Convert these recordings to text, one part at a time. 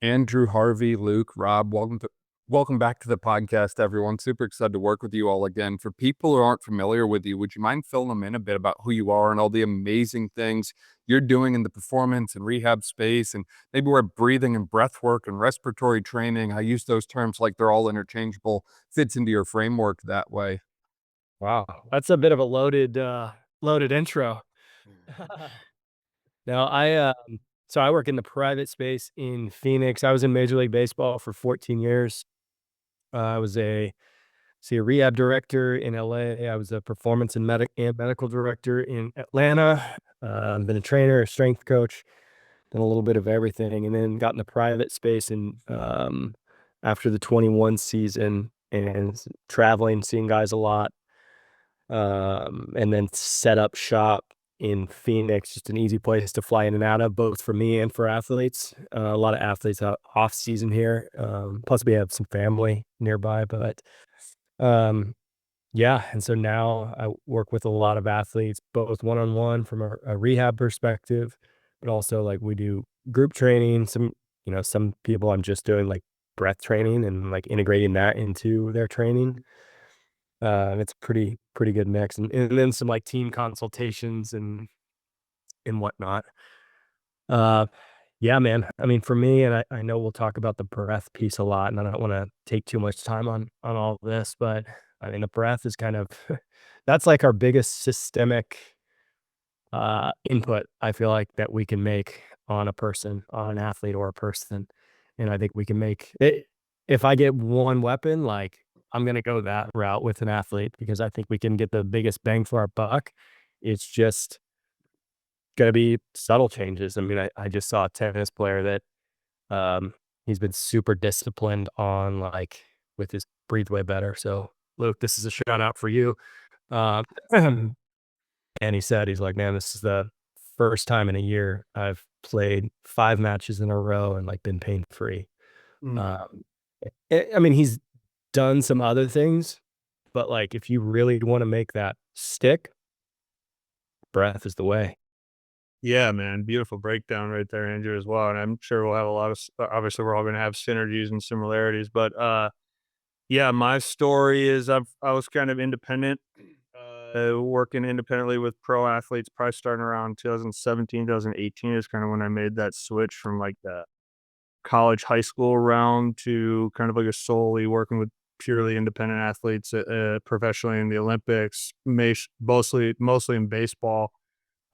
Andrew, Harvey, Luke, Rob, welcome back to the podcast, everyone. Super excited to work with you all again. For people who aren't familiar with you, would you mind filling them in a bit about who you are and all the amazing things you're doing in the performance and rehab space, and maybe where breathing and breath work and respiratory training, I use those terms like they're all interchangeable, fits into your framework that way? Wow, that's a bit of a loaded intro. Now I work in the private space in Phoenix. I was in Major League Baseball for 14 years. I was a rehab director in LA. I was a performance and medical director in Atlanta. Been a trainer, a strength coach, done a little bit of everything, and then got in the private space and after the 21 season and traveling, seeing guys a lot. And then set up shop in Phoenix, just an easy place to fly in and out of, both for me and for athletes. A lot of athletes off season here. Plus we have some family nearby, but um, yeah. And so now I work with a lot of athletes, both one-on-one from a rehab perspective, but also like we do group training. Some people I'm just doing like breath training and like integrating that into their training. It's pretty good mix, and then some, like, team consultations and whatnot. Uh, yeah, man. I mean, for me, and I know we'll talk about the breath piece a lot, and I don't wanna take too much time on all this, but, I mean, the breath is kind of that's, like, our biggest systemic, input, I feel like, that we can make on a person, on an athlete or a person, and I think we can make it if I get one weapon, like, I'm gonna go that route with an athlete because I think we can get the biggest bang for our buck. It's just gonna be subtle changes. I mean, I just saw a tennis player that, he's been super disciplined on, like, with his breathe way better, so, Luke, this is a shout out for you. Uh, and he said, he's like, "Man, this is the first time in a year I've played 5 matches in a row and, like, been pain-free." Mm. Um, I mean, he's done some other things, but, like, if you really wanna make that stick, breath is the way. Yeah, man, beautiful breakdown right there, Andrew, as well, and I'm sure we'll have a lot of obviously, we're all gonna have synergies and similarities, but, yeah, my story is I was kind of independent, working independently with pro athletes, probably starting around 2017, 2018 is kinda when I made that switch from, like, the college, high school realm to kind of like a solely working with purely independent athletes, professionally in the Olympics, mostly in baseball.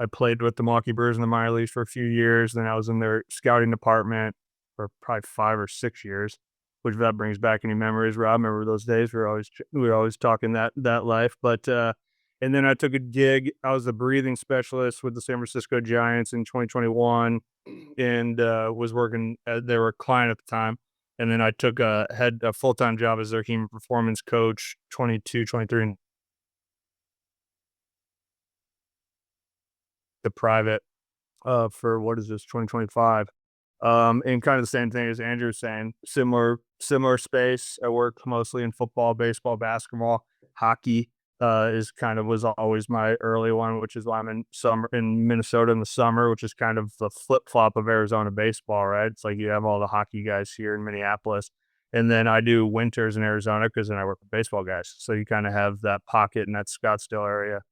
I played with the Milwaukee Brewers in the minor leagues for a few years. Then I was in their scouting department for probably 5 or 6 years, which if that brings back any memories, Rob. Remember those days? We were always talking that life. But and then I took a gig. I was a breathing specialist with the San Francisco Giants in 2021, and was working. They were a client at the time. And then I took had a full time job as their human performance coach, 22, 23, and the private for what is this 2025, and kind of the same thing as Andrew's saying, similar space. I work mostly in football, baseball, basketball, hockey. Is kind of was always my early one, which is why I'm in Minnesota in the summer, which is kind of the flip flop of Arizona baseball, right? It's like you have all the hockey guys here in Minneapolis, and then I do winters in Arizona because then I work with baseball guys. So you kind of have that pocket in that Scottsdale area.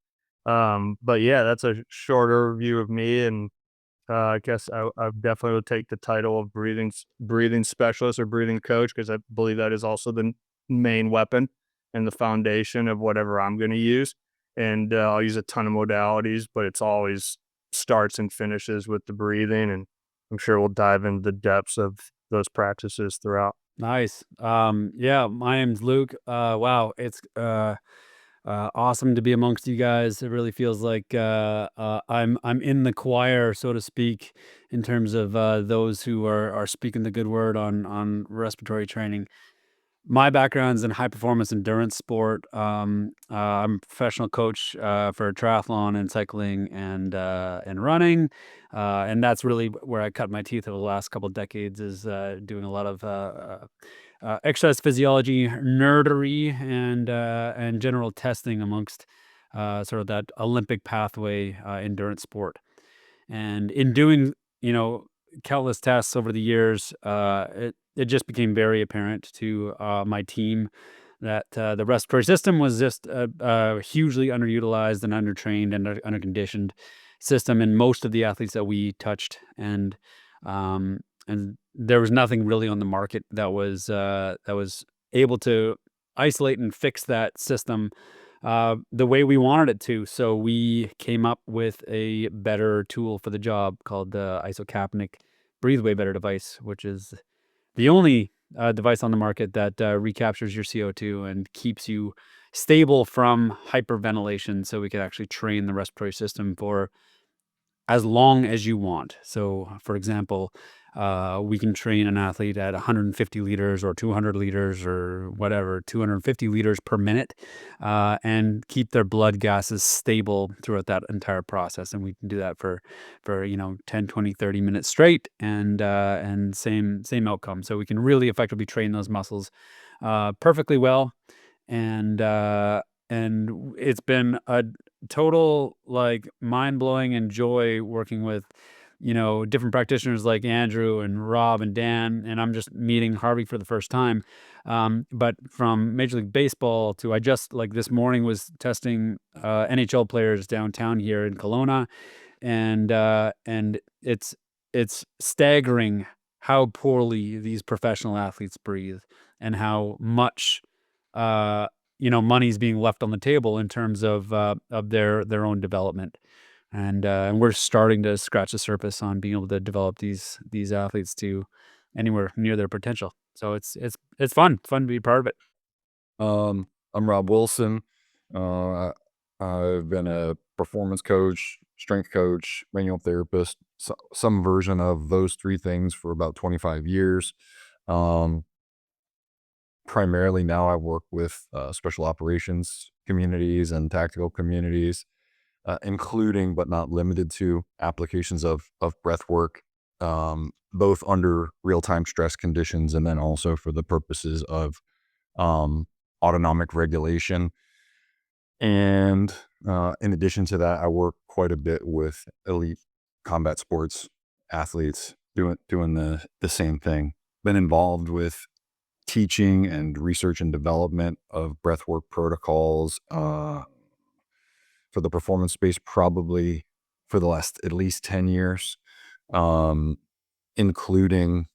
But yeah, that's a shorter view of me, and I guess I definitely would take the title of breathing specialist or breathing coach because I believe that is also the main weapon and the foundation of whatever I'm going to use. And I'll use a ton of modalities, but it's always starts and finishes with the breathing. And I'm sure we'll dive into the depths of those practices throughout. Nice. Yeah, my name's Luke. Wow, it's awesome to be amongst you guys. It really feels like I'm in the choir, so to speak, in terms of those who are speaking the good word on respiratory training. My background's in high performance endurance sport. I'm a professional coach for triathlon and cycling and running, and that's really where I cut my teeth over the last couple of decades. Is doing a lot of exercise physiology nerdery and general testing amongst sort of that Olympic pathway endurance sport. And in doing, countless tests over the years, it just became very apparent to my team that the respiratory system was just a hugely underutilized and undertrained and underconditioned system in most of the athletes that we touched, and there was nothing really on the market that was able to isolate and fix that system the way we wanted it to. So we came up with a better tool for the job called the isocapnic Breathe Way Better device, which is the only device on the market that recaptures your CO2 and keeps you stable from hyperventilation, so we could actually train the respiratory system for as long as you want. So, for example, we can train an athlete at 150 liters or 200 liters or whatever, 250 liters per minute, and keep their blood gases stable throughout that entire process. And we can do that for 10, 20, 30 minutes straight, and same outcome. So we can really effectively train those muscles perfectly well. And it's been a total like mind-blowing and joy working with different practitioners like Andrew and Rob and Dan, and I'm just meeting Harvey for the first time. But from Major League Baseball to, I just like this morning was testing NHL players downtown here in Kelowna, and it's staggering how poorly these professional athletes breathe and how much money's being left on the table in terms of their own development. And we're starting to scratch the surface on being able to develop these athletes to anywhere near their potential. So it's fun to be part of it. I'm Rob Wilson. I've been a performance coach, strength coach, manual therapist, some version of those three things for about 25 years. Primarily now I work with special operations communities and tactical communities, including but not limited to applications of breath work, both under real-time stress conditions and then also for the purposes of autonomic regulation. And in addition to that, I work quite a bit with elite combat sports athletes doing the same thing. Been involved with teaching and research and development of breathwork protocols for the performance space probably for the last at least 10 years, including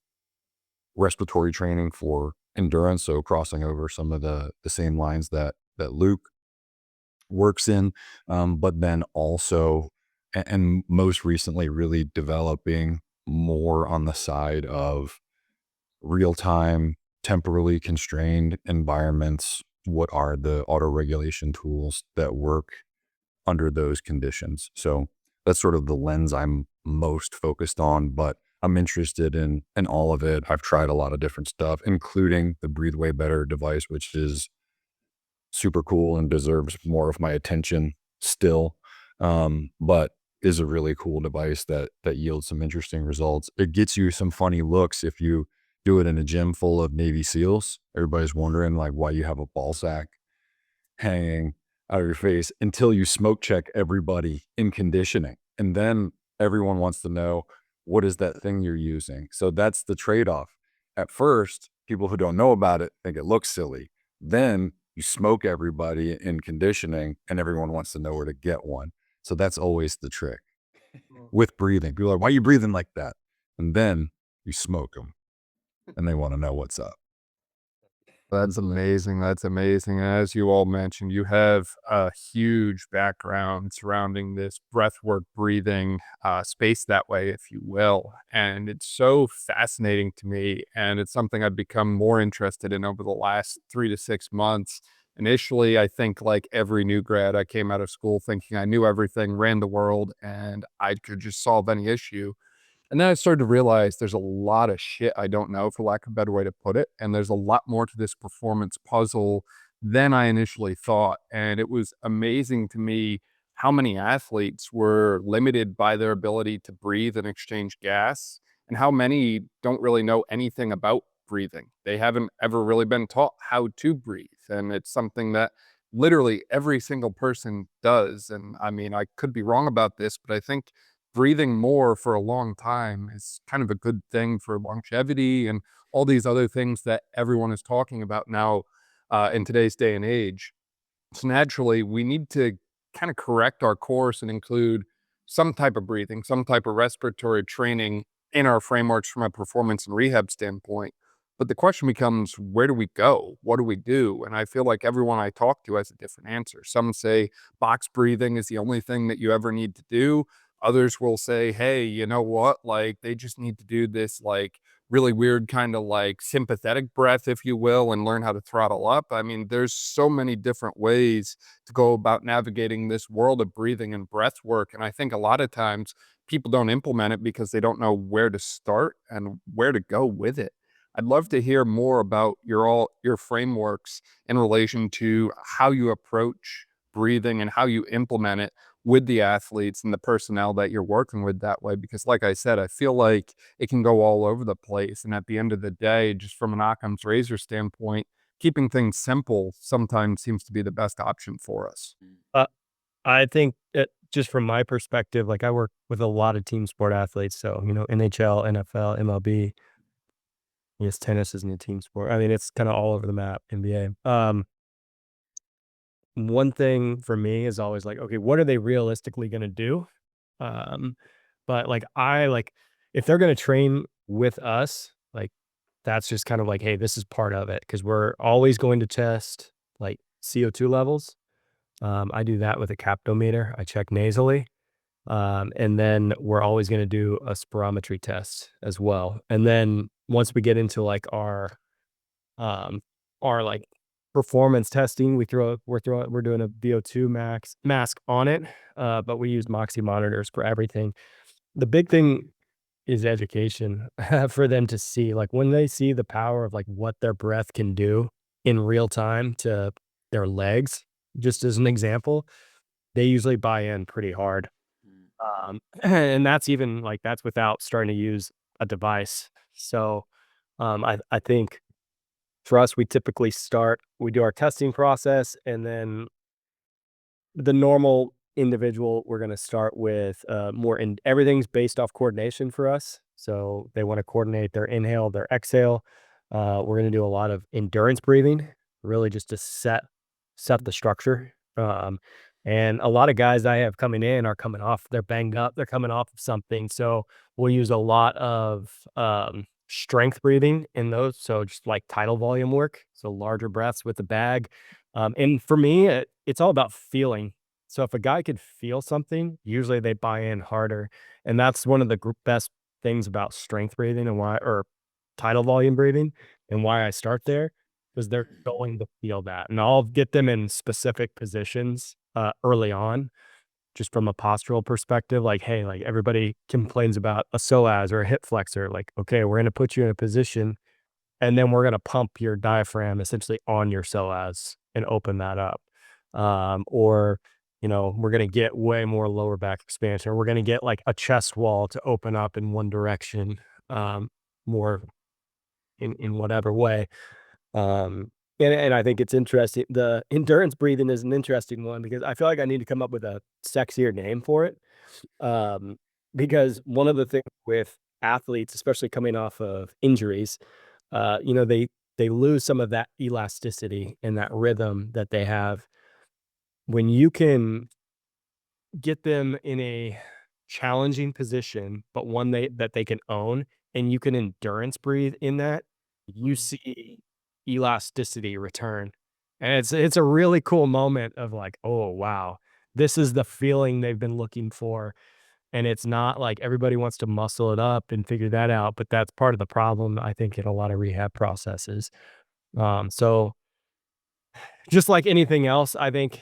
respiratory training for endurance, so crossing over some of the same lines that Luke works in, but then also and most recently really developing more on the side of real-time temporally constrained environments. What are the auto regulation tools that work under those conditions? So that's sort of the lens I'm most focused on, but I'm interested in all of it. I've tried a lot of different stuff, including the Breathe Way Better device, which is super cool and deserves more of my attention still, but is a really cool device that yields some interesting results. It gets you some funny looks if you do it in a gym full of Navy SEALs. Everybody's wondering like why you have a ball sack hanging out of your face until you smoke check everybody in conditioning. And then everyone wants to know, what is that thing you're using? So that's the trade-off. At first, people who don't know about it think it looks silly. Then you smoke everybody in conditioning and everyone wants to know where to get one. So that's always the trick with breathing. People are like, why are you breathing like that? And then you smoke them and they want to know what's up. That's amazing. That's amazing. As you all mentioned, you have a huge background surrounding this breathwork breathing space that way, if you will. And it's so fascinating to me. And it's something I've become more interested in over the last 3 to 6 months. Initially, I think like every new grad, I came out of school thinking I knew everything, ran the world, and I could just solve any issue. And then I started to realize there's a lot of shit I don't know, for lack of a better way to put it. And there's a lot more to this performance puzzle than I initially thought. And it was amazing to me how many athletes were limited by their ability to breathe and exchange gas, and how many don't really know anything about breathing. They haven't ever really been taught how to breathe. And it's something that literally every single person does. And I mean, I could be wrong about this, but I think breathing more for a long time is kind of a good thing for longevity and all these other things that everyone is talking about now in today's day and age. So naturally, we need to kind of correct our course and include some type of breathing, some type of respiratory training in our frameworks from a performance and rehab standpoint. But the question becomes, where do we go? What do we do? And I feel like everyone I talk to has a different answer. Some say box breathing is the only thing that you ever need to do. Others will say, hey, you know what? Like they just need to do this like really weird kind of like sympathetic breath, if you will, and learn how to throttle up. I mean, there's so many different ways to go about navigating this world of breathing and breath work. And I think a lot of times people don't implement it because they don't know where to start and where to go with it. I'd love to hear more about your frameworks in relation to how you approach breathing and how you implement it with the athletes and the personnel that you're working with that way. Because like I said, I feel like it can go all over the place. And at the end of the day, just from an Occam's razor standpoint, keeping things simple sometimes seems to be the best option for us. Uh, I think just from my perspective, like I work with a lot of team sport athletes. So, NHL, NFL, MLB. Yes, tennis isn't a team sport. I mean, it's kind of all over the map, NBA. One thing for me is always like, okay, what are they realistically going to do? But if they're going to train with us, like that's just kind of like, hey, this is part of it because we're always going to test like CO2 levels. I do that with a captometer. I check nasally. And then we're always going to do a spirometry test as well. And then once we get into like our like performance testing, we're doing a VO2 mask on it. But we use Moxie monitors for everything. The big thing is education for them to see, like when they see the power of like what their breath can do in real time to their legs, just as an example, they usually buy in pretty hard. And that's without starting to use a device. So I think for us, we do our testing process, and then the normal individual, we're going to start with everything's based off coordination for us. So they want to coordinate their inhale, their exhale. We're going to do a lot of endurance breathing, really just to set the structure. And a lot of guys I have coming in are coming off, they're banged up, they're coming off of something. So we'll use a lot of strength breathing in those. So just like tidal volume work. So larger breaths with the bag. And for me, it's all about feeling. So if a guy could feel something, usually they buy in harder. And that's one of the best things about strength breathing or tidal volume breathing and why I start there, because they're going to feel that. And I'll get them in specific positions early on, just from a postural perspective. Like, hey, like everybody complains about a psoas or a hip flexor. Like, okay, we're going to put you in a position and then we're going to pump your diaphragm essentially on your psoas and open that up. Or, we're going to get way more lower back expansion. Or we're going to get like a chest wall to open up in one direction, more in whatever way. And I think it's interesting. The endurance breathing is an interesting one because I feel like I need to come up with a sexier name for it. Because one of the things with athletes, especially coming off of injuries, they lose some of that elasticity and that rhythm that they have. When you can get them in a challenging position, but one that they can own, and you can endurance breathe in that, you see elasticity return. And it's a really cool moment of like, oh wow, this is the feeling they've been looking for. And it's not like everybody wants to muscle it up and figure that out, but that's part of the problem, I think, in a lot of rehab processes. So just like anything else, I think,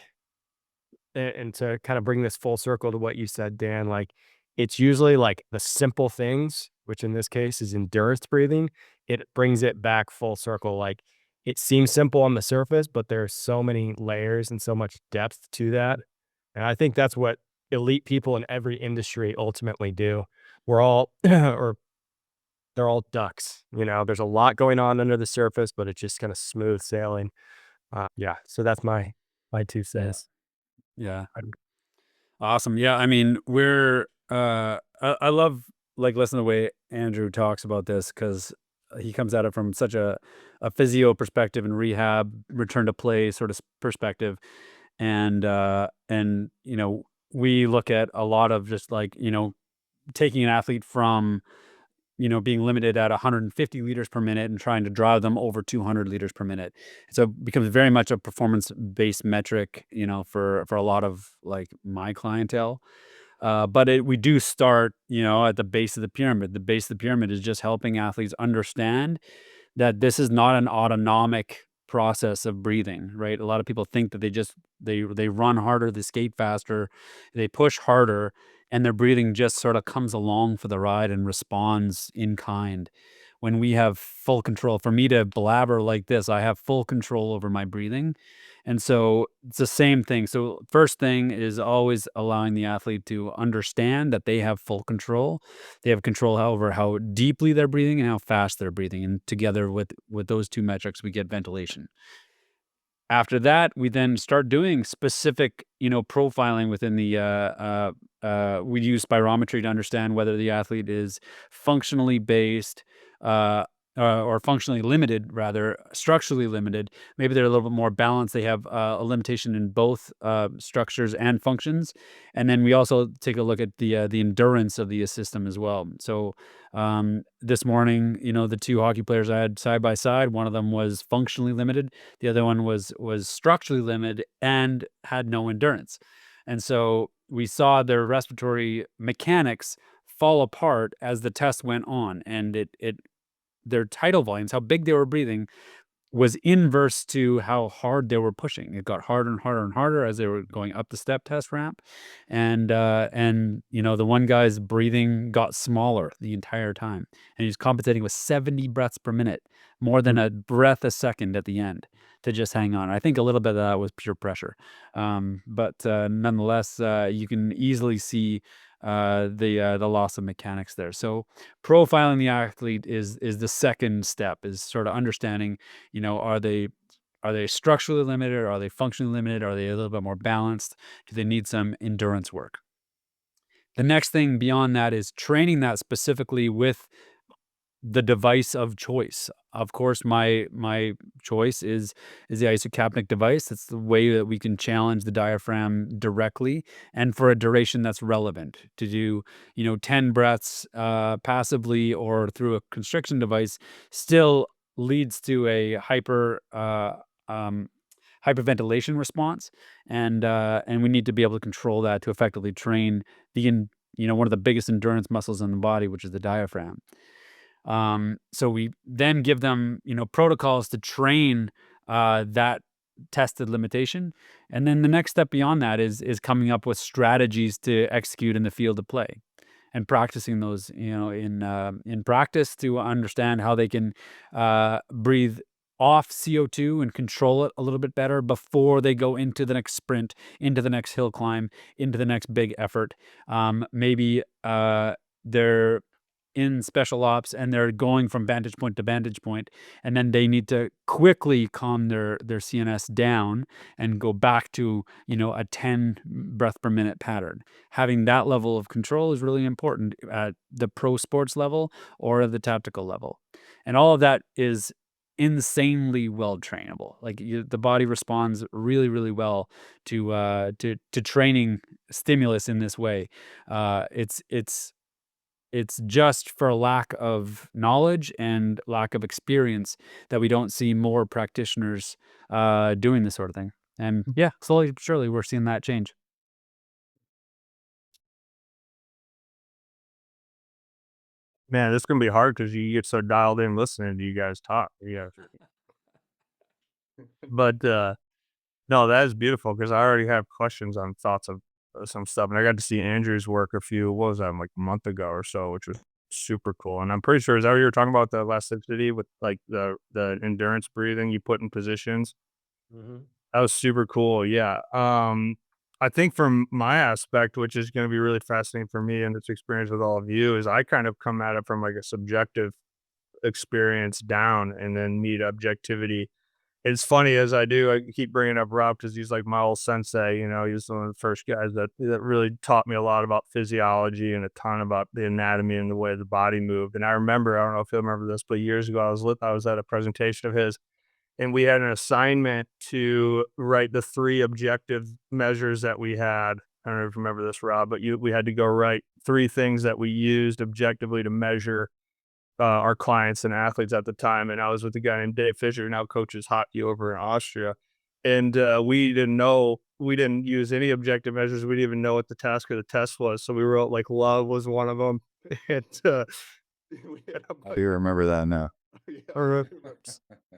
and to kind of bring this full circle to what you said, Dan, like it's usually like the simple things, which in this case is endurance breathing. It brings it back full circle. Like it seems simple on the surface, but there's so many layers and so much depth to that. And I think that's what elite people in every industry ultimately do. We're all, or they're all ducks, there's a lot going on under the surface, but it's just kind of smooth sailing. Yeah. So that's my 2 cents. Yeah. Awesome. Yeah. I mean, we're I love like listening to the way Andrew talks about this because he comes at it from such a physio perspective and rehab, return to play sort of perspective, and we look at a lot of just like taking an athlete from being limited at 150 liters per minute and trying to drive them over 200 liters per minute. So it becomes very much a performance-based metric, for a lot of like my clientele. But we do start, at the base of the pyramid. The base of the pyramid is just helping athletes understand that this is not an autonomic process of breathing, right? A lot of people think that they run harder, they skate faster, they push harder, and their breathing just sort of comes along for the ride and responds in kind. When we have full control, for me to blabber like this, I have full control over my breathing. And so it's the same thing. So first thing is always allowing the athlete to understand that they have full control. They have control over how deeply they're breathing and how fast they're breathing. And together with those two metrics, we get ventilation. After that, we then start doing specific, profiling within the. We use spirometry to understand whether the athlete is functionally based, or functionally limited, rather structurally limited. Maybe they're a little bit more balanced. They have a limitation in both structures and functions. And then we also take a look at the endurance of the system as well. So this morning, the two hockey players I had side by side, one of them was functionally limited. The other one was structurally limited and had no endurance. And so we saw their respiratory mechanics fall apart as the test went on, and their tidal volumes, how big they were breathing, was inverse to how hard they were pushing. It got harder and harder and harder as they were going up the step test ramp, and the one guy's breathing got smaller the entire time, and he's compensating with 70 breaths per minute, more than a breath a second at the end to just hang on. I think a little bit of that was pure pressure, but nonetheless, you can easily see the loss of mechanics there. So profiling the athlete is the second step, is sort of understanding, are they structurally limited? Are they functionally limited? Are they a little bit more balanced? Do they need some endurance work? The next thing beyond that is training that specifically with the device of choice. Of course, my choice is the isocapnic device. It's the way that we can challenge the diaphragm directly and for a duration that's relevant. To do 10 breaths passively or through a constriction device still leads to a hyperventilation response, and we need to be able to control that to effectively train one of the biggest endurance muscles in the body, which is the diaphragm. So we then give them, protocols to train that tested limitation. And then the next step beyond that is coming up with strategies to execute in the field of play and practicing those, in practice to understand how they can breathe off CO2 and control it a little bit better before they go into the next sprint, into the next hill climb, into the next big effort. Maybe they're in special ops and they're going from vantage point to vantage point, and then they need to quickly calm their CNS down and go back to a 10 breath per minute pattern. Having that level of control is really important at the pro sports level or at the tactical level, and all of that is insanely well trainable. Like the body responds really, really well to training stimulus in this way. It's just for lack of knowledge and lack of experience that we don't see more practitioners doing this sort of thing. And yeah, slowly but surely we're seeing that change. Man, this is gonna be hard because you get so dialed in listening to you guys talk. Yeah, but no, that is beautiful because I already have questions on thoughts of some stuff, and I got to see Andrew's work what was that, like a month ago or so, which was super cool. And I'm pretty sure, is that what you were talking about, the elasticity with like the endurance breathing you put in positions? Mhm. That was super cool. Yeah. I think from my aspect, which is going to be really fascinating for me and this experience with all of you, is I kind of come at it from like a subjective experience down and then meet objectivity it's funny as I keep bringing up Rob because he's like my old sensei. You know, he was one of the first guys that really taught me a lot about physiology and a ton about the anatomy and the way the body moved. And I remember, I don't know if you'll remember this, but years ago I was at a presentation of his, and we had an assignment to write the 3 objective measures that we had. I don't know if you remember this, Rob, but we had to go write 3 things that we used objectively to measure our clients and athletes at the time. And I was with a guy named Dave Fisher, who now coaches hockey over in Austria. And we didn't use any objective measures. We didn't even know what the task of the test was. So we wrote like love was one of them. And we had I do remember that now.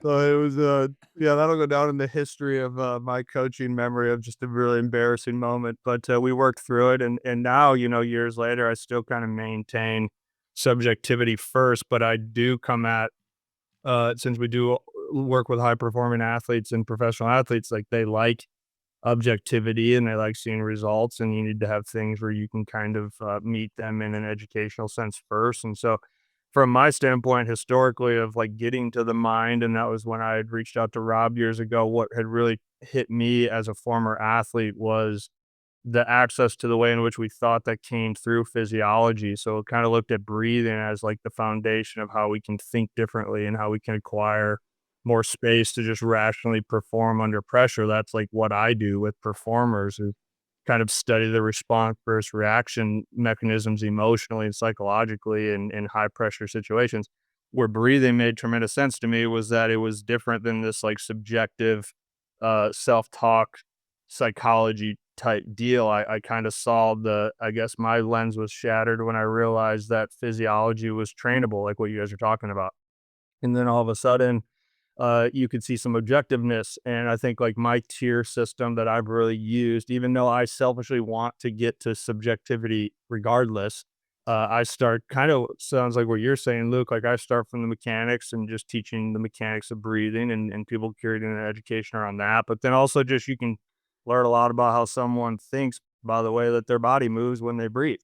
so it was, that'll go down in the history of my coaching memory of just a really embarrassing moment. But we worked through it. And now, years later, I still kind of maintain subjectivity first, but I do come at, since we do work with high performing athletes and professional athletes, like they like objectivity and they like seeing results, and you need to have things where you can kind of meet them in an educational sense first. And so from my standpoint, historically, of like getting to the mind, and that was when I had reached out to Rob years ago, what had really hit me as a former athlete was the access to the way in which we thought that came through physiology. So it kind of looked at breathing as like the foundation of how we can think differently and how we can acquire more space to just rationally perform under pressure. That's like what I do with performers, is kind of study the response versus reaction mechanisms emotionally and psychologically in high pressure situations. Where breathing made tremendous sense to me was that it was different than this like subjective self-talk psychology type deal. I kind of saw I guess my lens was shattered when I realized that physiology was trainable, like what you guys are talking about. And then all of a sudden, you could see some objectiveness. And I think like my tier system that I've really used, even though I selfishly want to get to subjectivity regardless, I start kind of sounds like what you're saying, Luke. Like I start from the mechanics and just teaching the mechanics of breathing and people creating an education around that. But then also just you can learn a lot about how someone thinks by the way that their body moves when they breathe.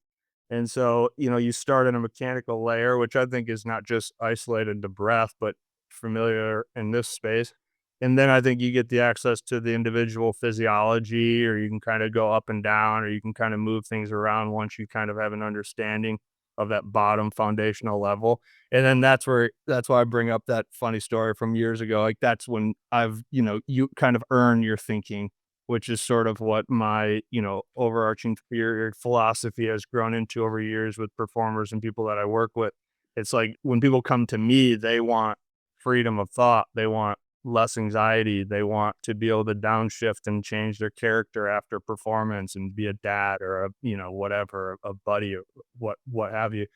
And so, you start in a mechanical layer, which I think is not just isolated to breath, but familiar in this space. And then I think you get the access to the individual physiology, or you can kind of go up and down, or you can kind of move things around once you kind of have an understanding of that bottom foundational level. And then that's why I bring up that funny story from years ago. Like that's when you kind of earn your thinking, which is sort of what my, overarching philosophy has grown into over years with performers and people that I work with. It's like when people come to me, they want freedom of thought. They want less anxiety. They want to be able to downshift and change their character after performance and be a dad or whatever, a buddy or what have you.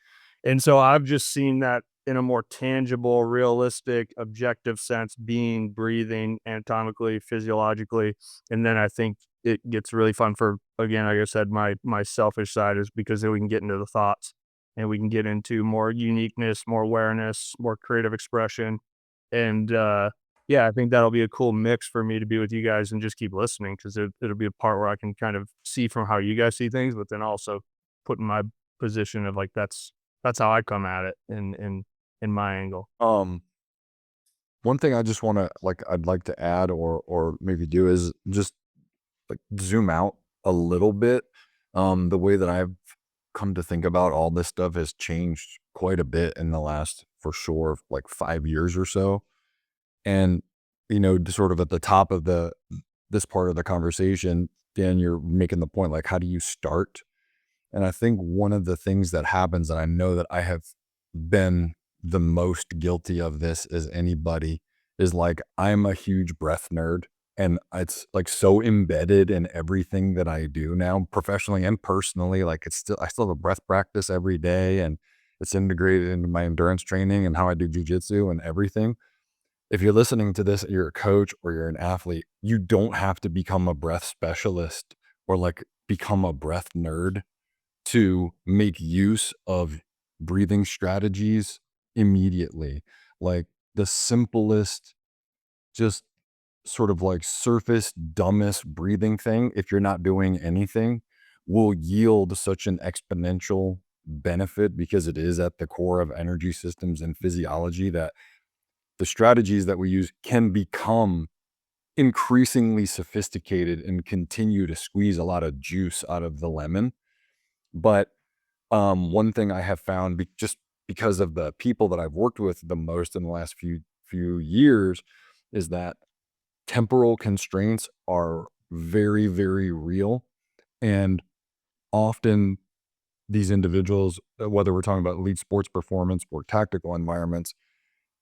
And so I've just seen that in a more tangible, realistic, objective sense, being breathing anatomically, physiologically. And then I think it gets really fun for, again, like I said, my selfish side is because then we can get into the thoughts and we can get into more uniqueness, more awareness, more creative expression. And I think that'll be a cool mix for me to be with you guys and just keep listening, because it'll be a part where I can kind of see from how you guys see things, but then also put in my position of like, that's how I come at it in my angle. One thing I just want to I'd like to add or maybe do is just like zoom out a little bit. The way that I've come to think about all this stuff has changed quite a bit in the last, for sure, like 5 years or so. And, sort of at the top of this part of the conversation, Dan, you're making the point, like, how do you start? And I think one of the things that happens, and I know that I have been the most guilty of this as anybody, is like, I'm a huge breath nerd. And it's like so embedded in everything that I do now, professionally and personally. Like I still have a breath practice every day, and it's integrated into my endurance training and how I do jujitsu and everything. If you're listening to this, you're a coach or you're an athlete, you don't have to become a breath specialist or like become a breath nerd to make use of breathing strategies immediately. Like the simplest, just sort of like surface dumbest breathing thing, if you're not doing anything, will yield such an exponential benefit, because it is at the core of energy systems and physiology, that the strategies that we use can become increasingly sophisticated and continue to squeeze a lot of juice out of the lemon. But one thing I have found, just because of the people that I've worked with the most in the last few years, is that temporal constraints are very, very real. And often these individuals, whether we're talking about elite sports performance or tactical environments,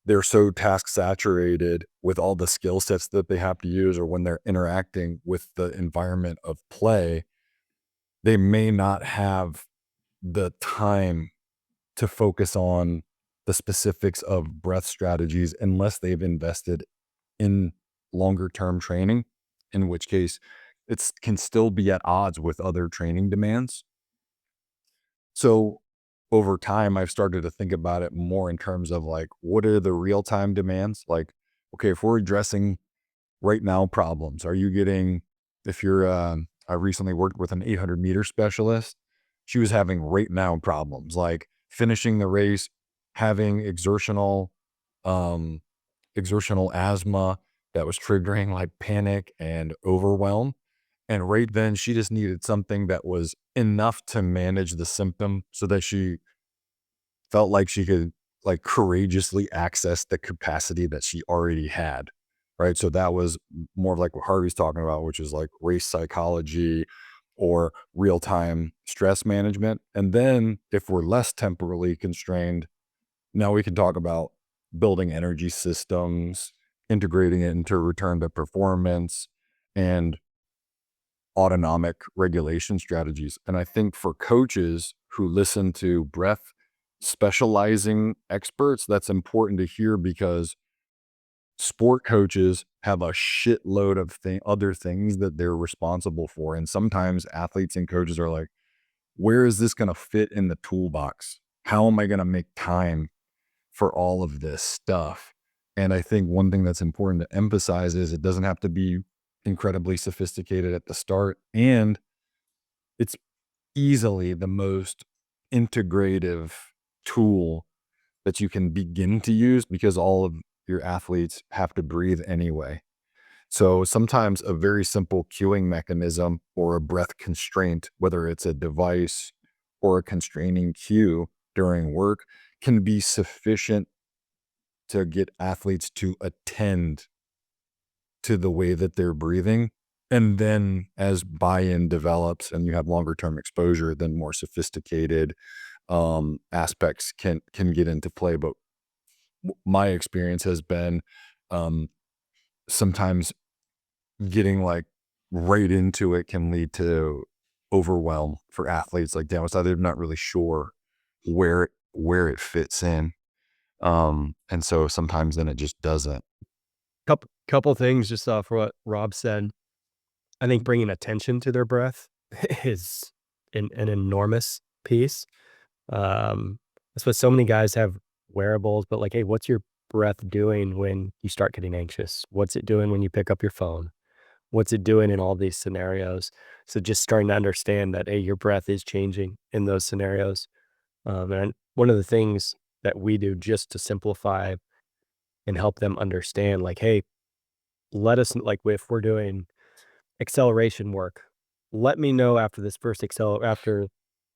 they're so task saturated with all the skill sets that they have to use, or when they're interacting with the environment of play, they may not have the time to focus on the specifics of breath strategies unless they've invested in longer term training, in which case it can still be at odds with other training demands. So over time, I've started to think about it more in terms of like, what are the real time demands? Like, okay, if we're addressing right now problems, are you getting, if you're, I recently worked with an 800-meter specialist. She was having right now problems, like finishing the race, having exertional asthma that was triggering like panic and overwhelm. And right then she just needed something that was enough to manage the symptom so that she felt like she could like courageously access the capacity that she already had. Right. So that was more of like what Harvey's talking about, which is like race psychology or real-time stress management. And then if we're less temporally constrained, now we can talk about building energy systems, integrating it into return to performance, and autonomic regulation strategies. And I think for coaches who listen to breath specializing experts, that's important to hear, because sport coaches have a shitload of other things that they're responsible for. And sometimes athletes and coaches are like, where is this going to fit in the toolbox? How am I going to make time for all of this stuff? And I think one thing that's important to emphasize is it doesn't have to be incredibly sophisticated at the start. And it's easily the most integrative tool that you can begin to use, because all of your athletes have to breathe anyway. So sometimes a very simple cueing mechanism or a breath constraint, whether it's a device or a constraining cue during work, can be sufficient to get athletes to attend to the way that they're breathing. And then as buy-in develops and you have longer term exposure, then more sophisticated aspects can get into play. But my experience has been sometimes getting like right into it can lead to overwhelm for athletes. Like Dan was saying, they're not really sure where it fits in. And so sometimes then it just doesn't. Couple things just off what Rob said. I think bringing attention to their breath is an enormous piece. That's what so many guys have wearables, but like, hey, what's your breath doing when you start getting anxious? What's it doing when you pick up your phone? What's it doing in all these scenarios? So just starting to understand that, hey, your breath is changing in those scenarios. And one of the things that we do just to simplify and help them understand, like, hey, let us, like, if we're doing acceleration work, let me know after this first after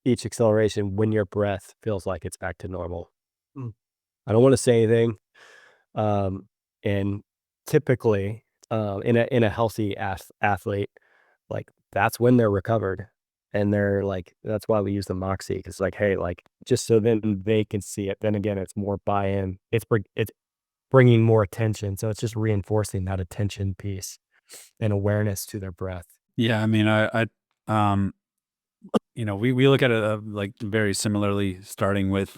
each acceleration when your breath feels like it's back to normal. I don't want to say anything. And typically, in a healthy athlete, like that's when they're recovered, and they're like, that's why we use the Moxie, because like, hey, like just so then they can see it. Then again, it's more buy-in. It's bringing more attention, so it's just reinforcing that attention piece and awareness to their breath. Yeah, I mean, we look at it like very similarly, starting with,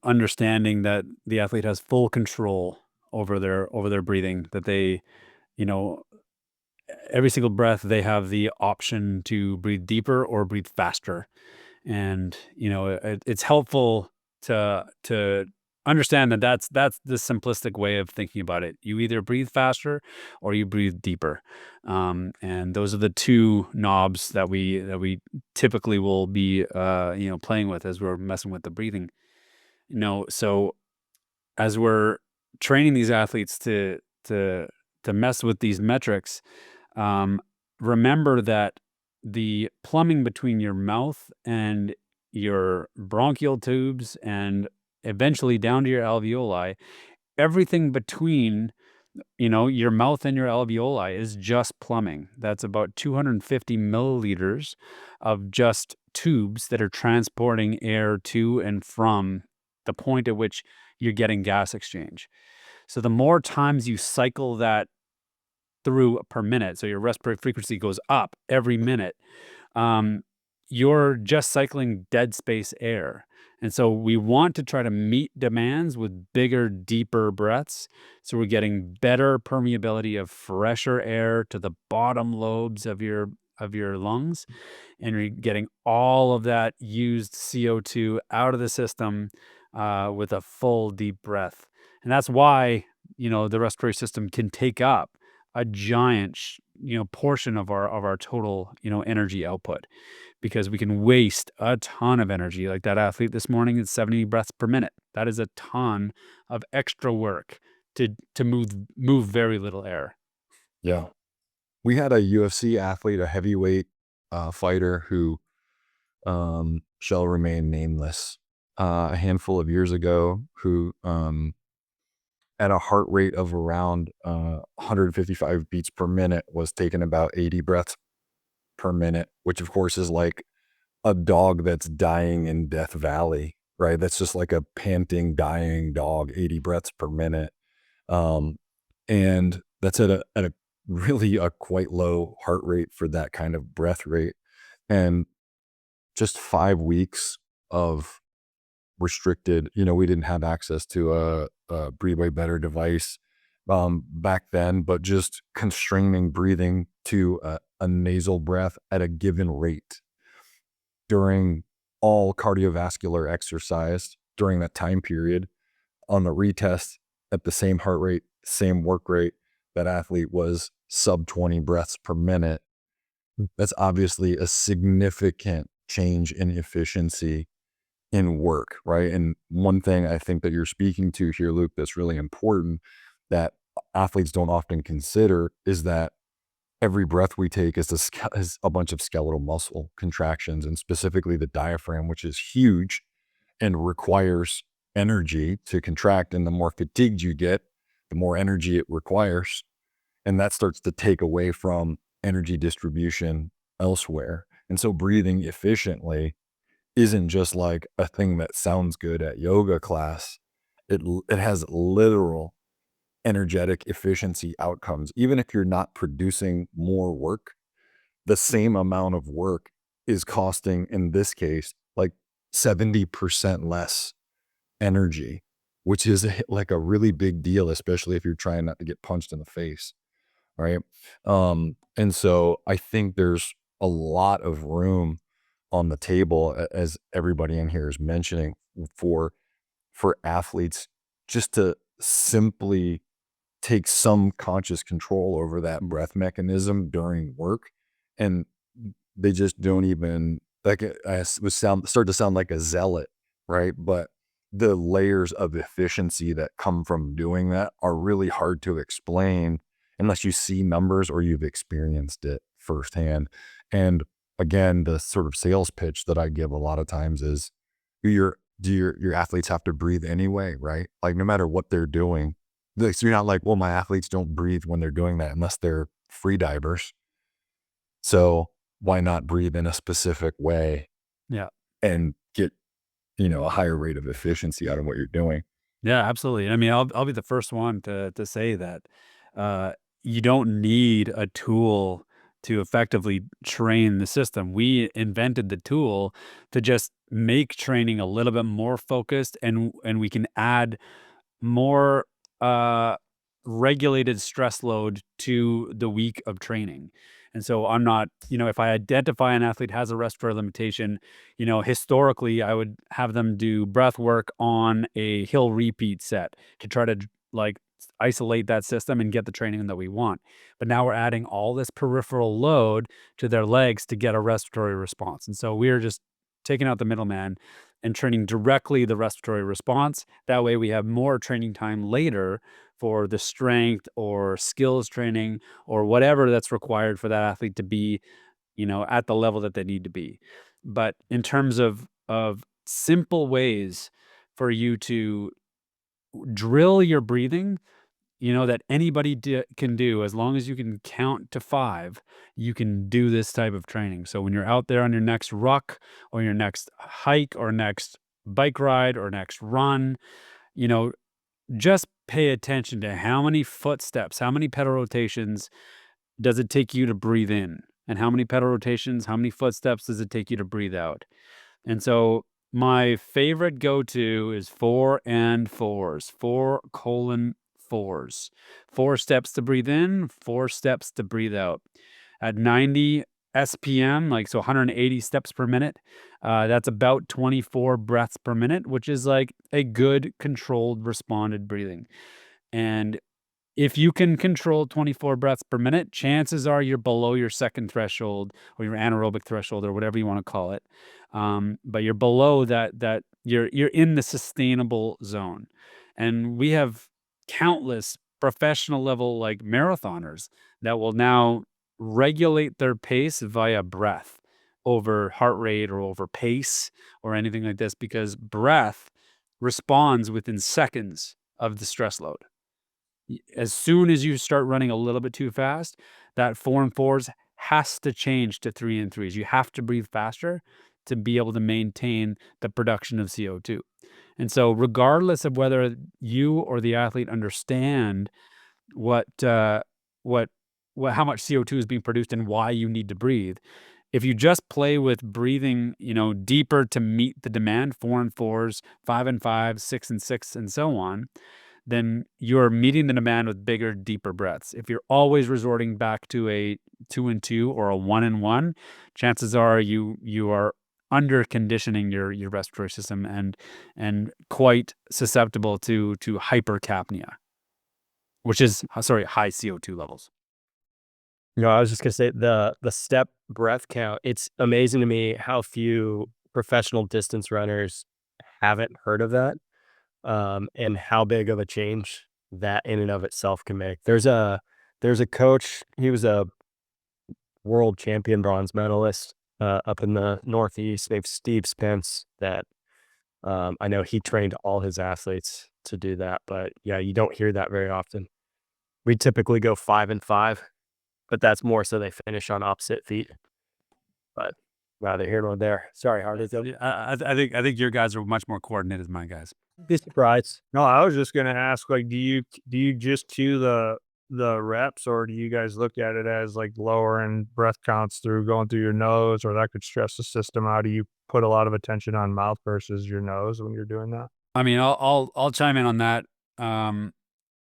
understanding that the athlete has full control over their breathing, that they, every single breath, they have the option to breathe deeper or breathe faster. And, it's helpful to understand that that's the simplistic way of thinking about it. You either breathe faster or you breathe deeper. And those are the two knobs that we typically will be, playing with as we're messing with the breathing. So as we're training these athletes to mess with these metrics, remember that the plumbing between your mouth and your bronchial tubes and eventually down to your alveoli, everything between your mouth and your alveoli is just plumbing. That's about 250 milliliters of just tubes that are transporting air to and from the point at which you're getting gas exchange. So the more times you cycle that through per minute, so your respiratory frequency goes up every minute, you're just cycling dead space air. And so we want to try to meet demands with bigger, deeper breaths. So we're getting better permeability of fresher air to the bottom lobes of your lungs. And you're getting all of that used CO2 out of the system with a full deep breath. And that's why, the respiratory system can take up a giant, portion of our total, energy output, because we can waste a ton of energy. Like that athlete this morning, it's 70 breaths per minute. That is a ton of extra work to move very little air. Yeah. We had a UFC athlete, a heavyweight fighter who shall remain nameless, a handful of years ago, who at a heart rate of around 155 beats per minute was taking about 80 breaths per minute, which of course is like a dog that's dying in Death Valley, right? That's just like a panting, dying dog, 80 breaths per minute. And that's at a really a quite low heart rate for that kind of breath rate. And just 5 weeks of restricted, we didn't have access to a Breathe Way Better device back then, but just constraining breathing to a nasal breath at a given rate during all cardiovascular exercise during that time period on the retest at the same heart rate, same work rate, that athlete was sub 20 breaths per minute. That's obviously a significant change in efficiency in work, right? And one thing I think that you're speaking to here, Luke, that's really important that athletes don't often consider is that every breath we take is a bunch of skeletal muscle contractions, and specifically the diaphragm, which is huge and requires energy to contract. And the more fatigued you get, the more energy it requires. And that starts to take away from energy distribution elsewhere. And so breathing efficiently isn't just like a thing that sounds good at yoga class. It has literal energetic efficiency outcomes. Even if you're not producing more work, the same amount of work is costing, in this case, like 70% less energy, which is like a really big deal, especially if you're trying not to get punched in the face, right? And so I think there's a lot of room on the table, as everybody in here is mentioning, for athletes just to simply take some conscious control over that breath mechanism during work. And they just don't even, like, I would start to sound like a zealot, right? But the layers of efficiency that come from doing that are really hard to explain unless you see numbers or you've experienced it firsthand. And again, the sort of sales pitch that I give a lot of times is, do your athletes have to breathe anyway, right? Like no matter what they're doing. So you're not like, well, my athletes don't breathe when they're doing that unless they're free divers. So why not breathe in a specific way? Yeah. And get, a higher rate of efficiency out of what you're doing. Yeah, absolutely. I mean, I'll be the first one to say that you don't need a tool to effectively train the system. We invented the tool to just make training a little bit more focused, and we can add more regulated stress load to the week of training. And so I'm not, if I identify an athlete has a respiratory limitation, historically I would have them do breath work on a hill repeat set to try to like isolate that system and get the training that we want. But now we're adding all this peripheral load to their legs to get a respiratory response. And so we're just taking out the middleman, and training directly the respiratory response. That way we have more training time later for the strength or skills training or whatever that's required for that athlete to be, at the level that they need to be. But in terms of simple ways for you to drill your breathing, that anybody can do, as long as you can count to 5, you can do this type of training. So when you're out there on your next ruck or your next hike or next bike ride or next run, just pay attention to how many footsteps, how many pedal rotations does it take you to breathe in, and how many pedal rotations, how many footsteps does it take you to breathe out. And so my favorite go-to is 4 and 4s, 4:4s. 4 steps to breathe in, 4 steps to breathe out. At 90 SPM, so 180 steps per minute, that's about 24 breaths per minute, which is like a good controlled responded breathing. And if you can control 24 breaths per minute, chances are you're below your second threshold or your anaerobic threshold or whatever you want to call it. But you're below that you're in the sustainable zone. And we have countless professional level marathoners that will now regulate their pace via breath over heart rate or over pace or anything like this, because breath responds within seconds of the stress load. As soon as you start running a little bit too fast, that 4 and 4s has to change to 3 and 3s. You have to breathe faster to be able to maintain the production of CO2. And so regardless of whether you or the athlete understand how much CO2 is being produced and why you need to breathe, if you just play with breathing, deeper to meet the demand, 4 and 4s, 5 and 5s, 6 and 6, and so on, then you're meeting the demand with bigger, deeper breaths. If you're always resorting back to a 2 and 2 or a 1 and 1, chances are you are under conditioning your respiratory system and quite susceptible to hypercapnia, which is high CO2 levels. I was just gonna say the step breath count. It's amazing to me how few professional distance runners haven't heard of that. And how big of a change that in and of itself can make. There's a coach, he was a world champion bronze medalist up in the Northeast, named Steve Spence, that I know he trained all his athletes to do that. But yeah, you don't hear that very often. We typically go 5 and 5, but that's more so they finish on opposite feet. But rather here nor there. Sorry, Harvey. I think your guys are much more coordinated than my guys. Be surprised. No, I was just gonna ask, do you just cue the reps, or do you guys look at it as lowering breath counts going through your nose, or that could stress the system out? Do you put a lot of attention on mouth versus your nose when you're doing that? I mean, I'll chime in on that.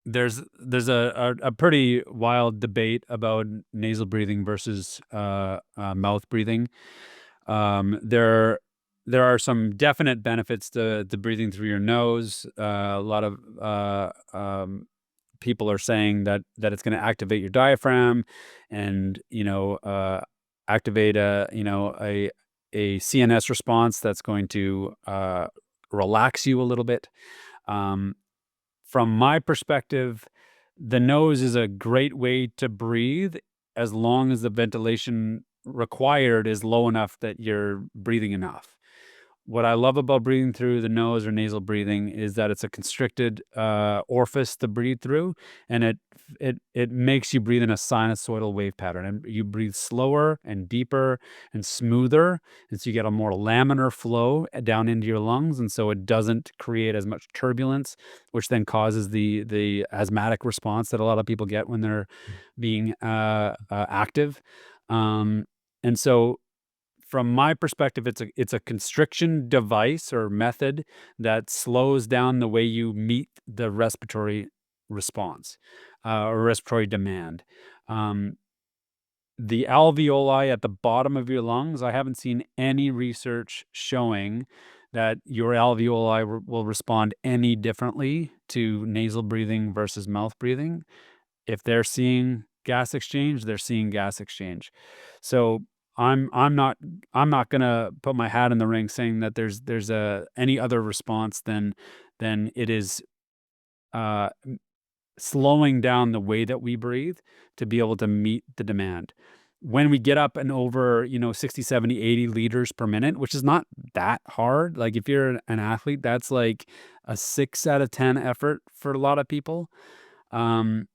There's a pretty wild debate about nasal breathing versus mouth breathing. There are some definite benefits to breathing through your nose. A lot of people are saying that it's going to activate your diaphragm and activate a CNS response that's going to relax you a little bit. From my perspective, the nose is a great way to breathe as long as the ventilation required is low enough that you're breathing enough. What I love about breathing through the nose or nasal breathing is that it's a constricted orifice to breathe through, and it makes you breathe in a sinusoidal wave pattern, and you breathe slower and deeper and smoother, and so you get a more laminar flow down into your lungs, and so it doesn't create as much turbulence, which then causes the asthmatic response that a lot of people get when they're being active. And so from my perspective, it's a constriction device or method that slows down the way you meet the respiratory response or respiratory demand. The alveoli at the bottom of your lungs, I haven't seen any research showing that your alveoli will respond any differently to nasal breathing versus mouth breathing. If they're seeing gas exchange, they're seeing gas exchange. So I'm not gonna put my hat in the ring saying that there's any other response than it is slowing down the way that we breathe to be able to meet the demand. When we get up and over, 60, 70, 80 liters per minute, which is not that hard. Like if you're an athlete, that's like a 6 out of 10 effort for a lot of people. I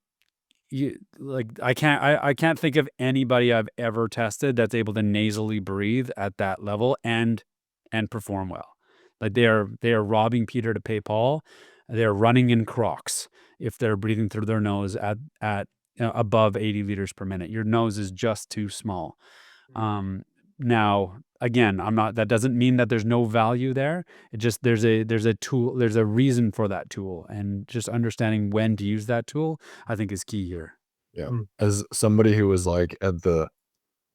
can't think of anybody I've ever tested that's able to nasally breathe at that level and perform well. Like they are robbing Peter to pay Paul. They're running in Crocs if they're breathing through their nose at above 80 liters per minute. Your nose is just too small. Now, again, that doesn't mean that there's no value there. It just there's a tool, there's a reason for that tool, and just understanding when to use that tool, I think, is key here. Yeah. As somebody who was like at the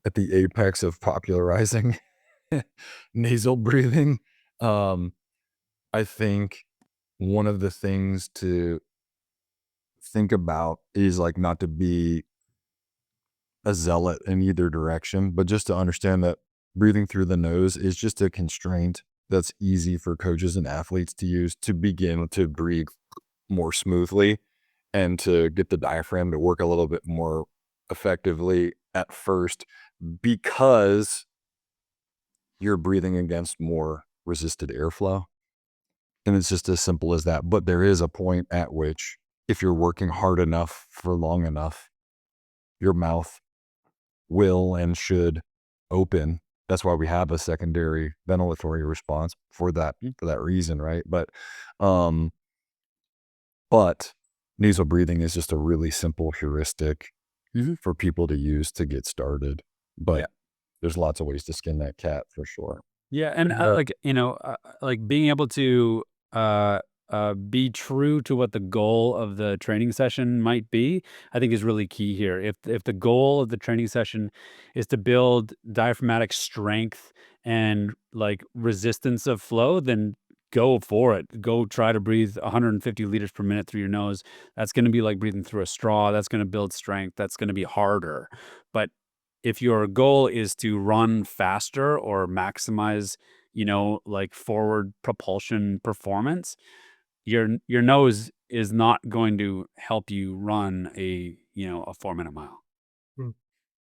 apex of popularizing nasal breathing, I think one of the things to think about is like not to be a zealot in either direction, but just to understand that breathing through the nose is just a constraint that's easy for coaches and athletes to use to begin to breathe more smoothly and to get the diaphragm to work a little bit more effectively at first, because you're breathing against more resisted airflow. And it's just as simple as that. But there is a point at which, if you're working hard enough for long enough, your mouth will and should open. That's why we have a secondary ventilatory response for that reason, right? But nasal breathing is just a really simple heuristic for people to use to get started. But there's lots of ways to skin that cat for sure. Yeah, and like being able to be true to what the goal of the training session might be, I think is really key here. If the goal of the training session is to build diaphragmatic strength and like resistance of flow, then go for it. Go try to breathe 150 liters per minute through your nose. That's going to be like breathing through a straw. That's going to build strength. That's going to be harder. But if your goal is to run faster or maximize, like forward propulsion performance, your nose is not going to help you run a 4-minute mile.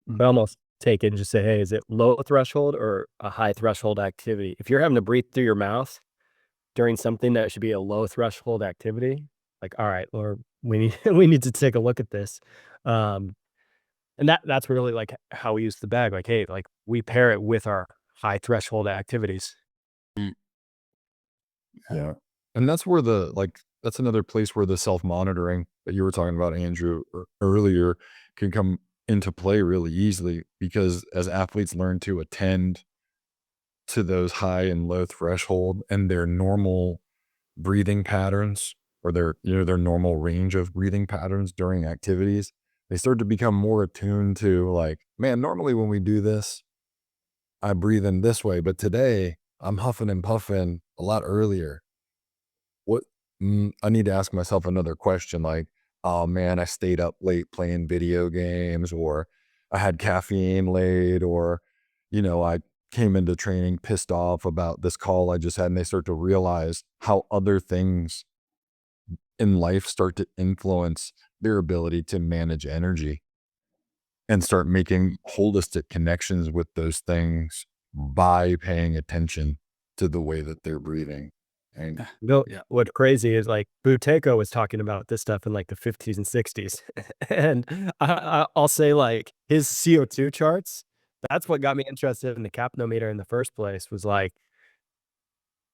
But almost take it and just say, hey, is it low threshold or a high threshold activity? If you're having to breathe through your mouth during something that should be a low threshold activity, like, all right, or we need to take a look at this. And that's really like how we use the bag. Like, hey, like we pair it with our high threshold activities. Yeah. And that's where that's another place where the self-monitoring that you were talking about, Andrew, earlier can come into play really easily, because as athletes learn to attend to those high and low threshold and their normal breathing patterns, or their normal range of breathing patterns during activities, they start to become more attuned to like, man, normally when we do this, I breathe in this way, but today I'm huffing and puffing a lot earlier. I need to ask myself another question, like, oh man, I stayed up late playing video games, or I had caffeine late, or, I came into training pissed off about this call I just had. And they start to realize how other things in life start to influence their ability to manage energy, and start making holistic connections with those things by paying attention to the way that they're breathing. And What's crazy is like Buteyko was talking about this stuff in like the 50s and 60s. And I'll say like his CO2 charts, that's what got me interested in the capnometer in the first place, was like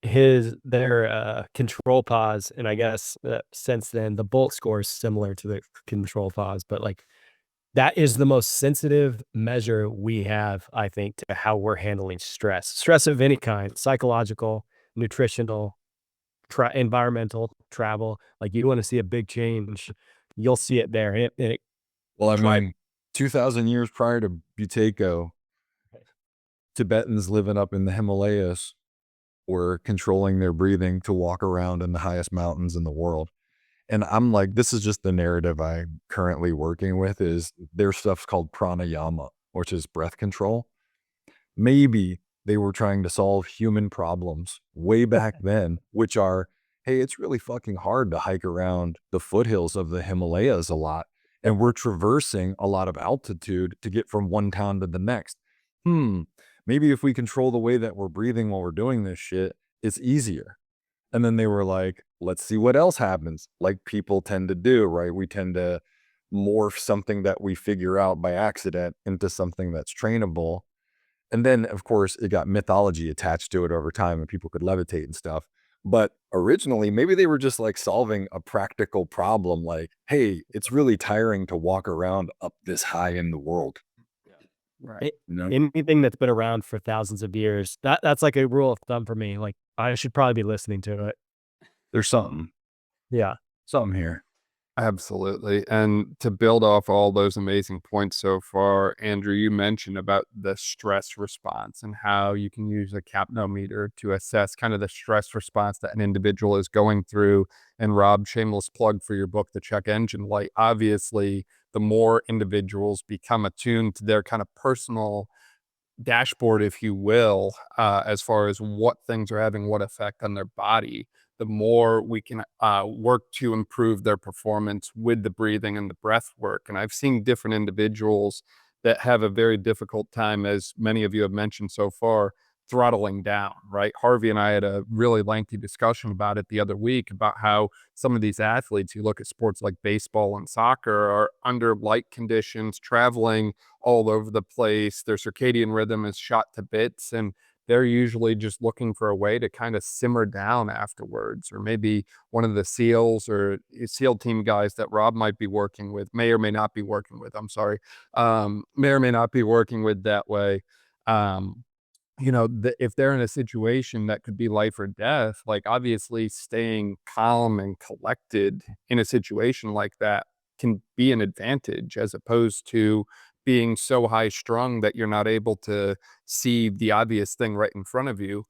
their control pause. And I guess since then the Bolt score is similar to the control pause, but like that is the most sensitive measure we have, I think, to how we're handling stress of any kind, psychological, nutritional, environmental, travel. Like you want to see a big change, you'll see it there. well, I mean, 2,000 years prior to Buteyko, Tibetans living up in the Himalayas were controlling their breathing to walk around in the highest mountains in the world. And I'm like, this is just the narrative I'm currently working with, is their stuff's called pranayama, which is breath control. Maybe they were trying to solve human problems way back then, which are, hey, it's really fucking hard to hike around the foothills of the Himalayas a lot. And we're traversing a lot of altitude to get from one town to the next. Maybe if we control the way that we're breathing while we're doing this shit, it's easier. And then they were like, let's see what else happens. Like people tend to do, right? We tend to morph something that we figure out by accident into something that's trainable. And then, of course, it got mythology attached to it over time and people could levitate and stuff. But originally, maybe they were just like solving a practical problem like, hey, it's really tiring to walk around up this high in the world. Right. You know? Anything that's been around for thousands of years, that's like a rule of thumb for me. Like I should probably be listening to it. There's something Yeah. here. Absolutely. And to build off all those amazing points so far, Andrew, you mentioned about the stress response and how you can use a capnometer to assess kind of the stress response that an individual is going through. And Rob, shameless plug for your book, The Check Engine Light. Obviously, the more individuals become attuned to their kind of personal dashboard, if you will, as far as what things are having what effect on their body, the more we can work to improve their performance with the breathing and the breath work. And I've seen different individuals that have a very difficult time, as many of you have mentioned so far, throttling down, right? Harvey and I had a really lengthy discussion about it the other week about how some of these athletes, you look at sports like baseball and soccer, are under light conditions, traveling all over the place. Their circadian rhythm is shot to bits, and they're usually just looking for a way to kind of simmer down afterwards. Or maybe one of the SEALs or SEAL team guys that Rob might be working with, may or may not be working with, I'm sorry, may or may not be working with that way. Um, if they're in a situation that could be life or death, like obviously staying calm and collected in a situation like that can be an advantage as opposed to being so high strung that you're not able to see the obvious thing right in front of you.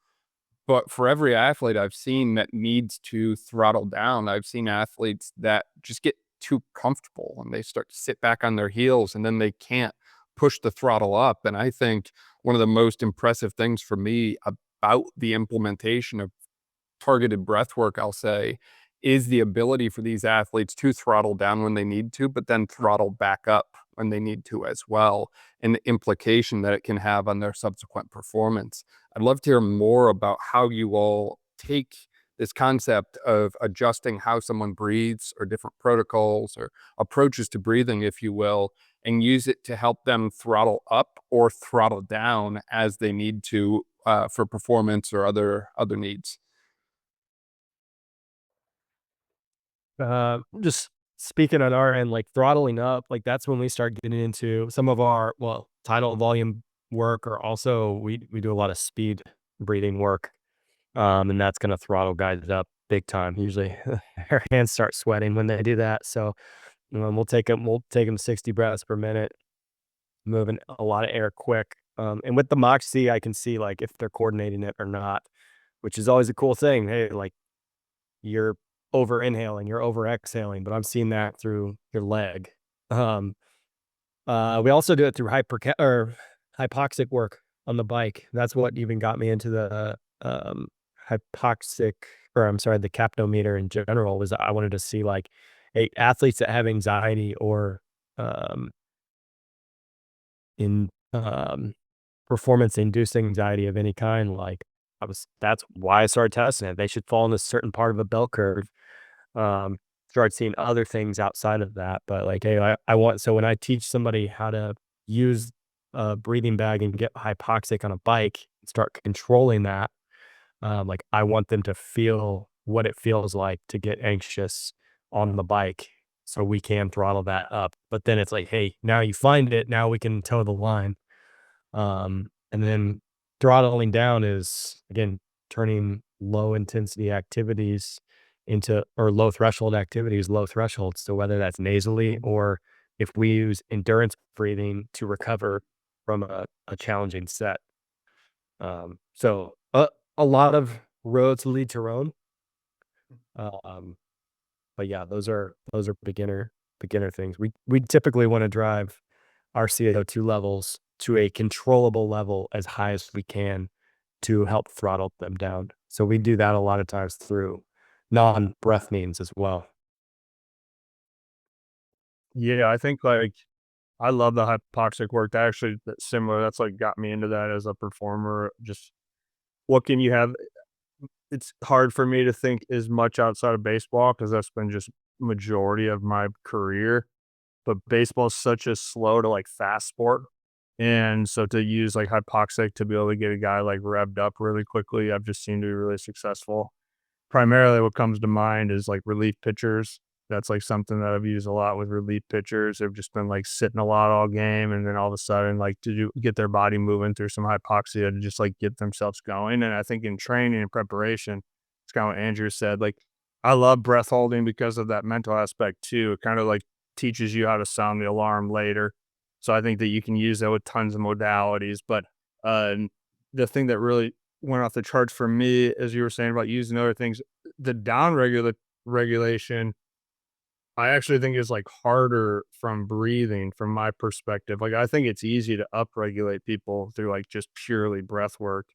But for every athlete I've seen that needs to throttle down, I've seen athletes that just get too comfortable and they start to sit back on their heels and then they can't push the throttle up. And I think one of the most impressive things for me about the implementation of targeted breath work, I'll say, is the ability for these athletes to throttle down when they need to, but then throttle back up when they need to as well, and the implication that it can have on their subsequent performance. I'd love to hear more about how you all take this concept of adjusting how someone breathes or different protocols or approaches to breathing, if you will, and use it to help them throttle up or throttle down as they need to for performance or other needs. Just speaking on our end, like throttling up, like that's when we start getting into some of our, well, tidal volume work, or also we do a lot of speed breathing work. And that's going to throttle guys up big time. Usually our hands start sweating when they do that. So we'll take them 60 breaths per minute, moving a lot of air quick. And with the Moxie, I can see like if they're coordinating it or not, which is always a cool thing. Hey, like you're over inhaling, you're over exhaling, but I'm seeing that through your leg. Um, we also do it through hypoxic work on the bike. That's what even got me into the hypoxic, or I'm sorry, the capnometer in general. Was I wanted to see like athletes that have anxiety or um, in performance induced anxiety of any kind. Like that's why I started testing it. They should fall in a certain part of a bell curve. Um, Start seeing other things outside of that. But like, hey, I want, so when I teach somebody how to use a breathing bag and get hypoxic on a bike, start controlling that, like I want them to feel what it feels like to get anxious on the bike so we can throttle that up. But then it's like, hey, now you find it, now we can toe the line. And then throttling down is, again, turning low intensity activities into, or low threshold activities, low thresholds. So whether that's nasally or if we use endurance breathing to recover from a challenging set. So a lot of roads lead to Rome. But yeah, those are beginner things. We typically want to drive our CO2 levels to a controllable level as high as we can to help throttle them down. So we do that a lot of times through non-breath means as well. Yeah, I think like I love the hypoxic work. That's similar. That's like got me into that as a performer. Just what can you have? It's hard for me to think as much outside of baseball because that's been just majority of my career. But baseball is such a slow to like fast sport. And so to use like hypoxic to be able to get a guy like revved up really quickly, I've just seen to be really successful. Primarily what comes to mind is like relief pitchers. That's like something that I've used a lot with relief pitchers. They've just been like sitting a lot all game, and then all of a sudden like get their body moving through some hypoxia to just like get themselves going. And I think in training and preparation, it's kind of what Andrew said. Like I love breath holding because of that mental aspect too. It kind of like teaches you how to sound the alarm later. So I think that you can use that with tons of modalities. But the thing that really went off the charts for me, as you were saying about using other things, the regulation, I actually think is like harder from breathing from my perspective. Like I think it's easy to upregulate people through like just purely breath work.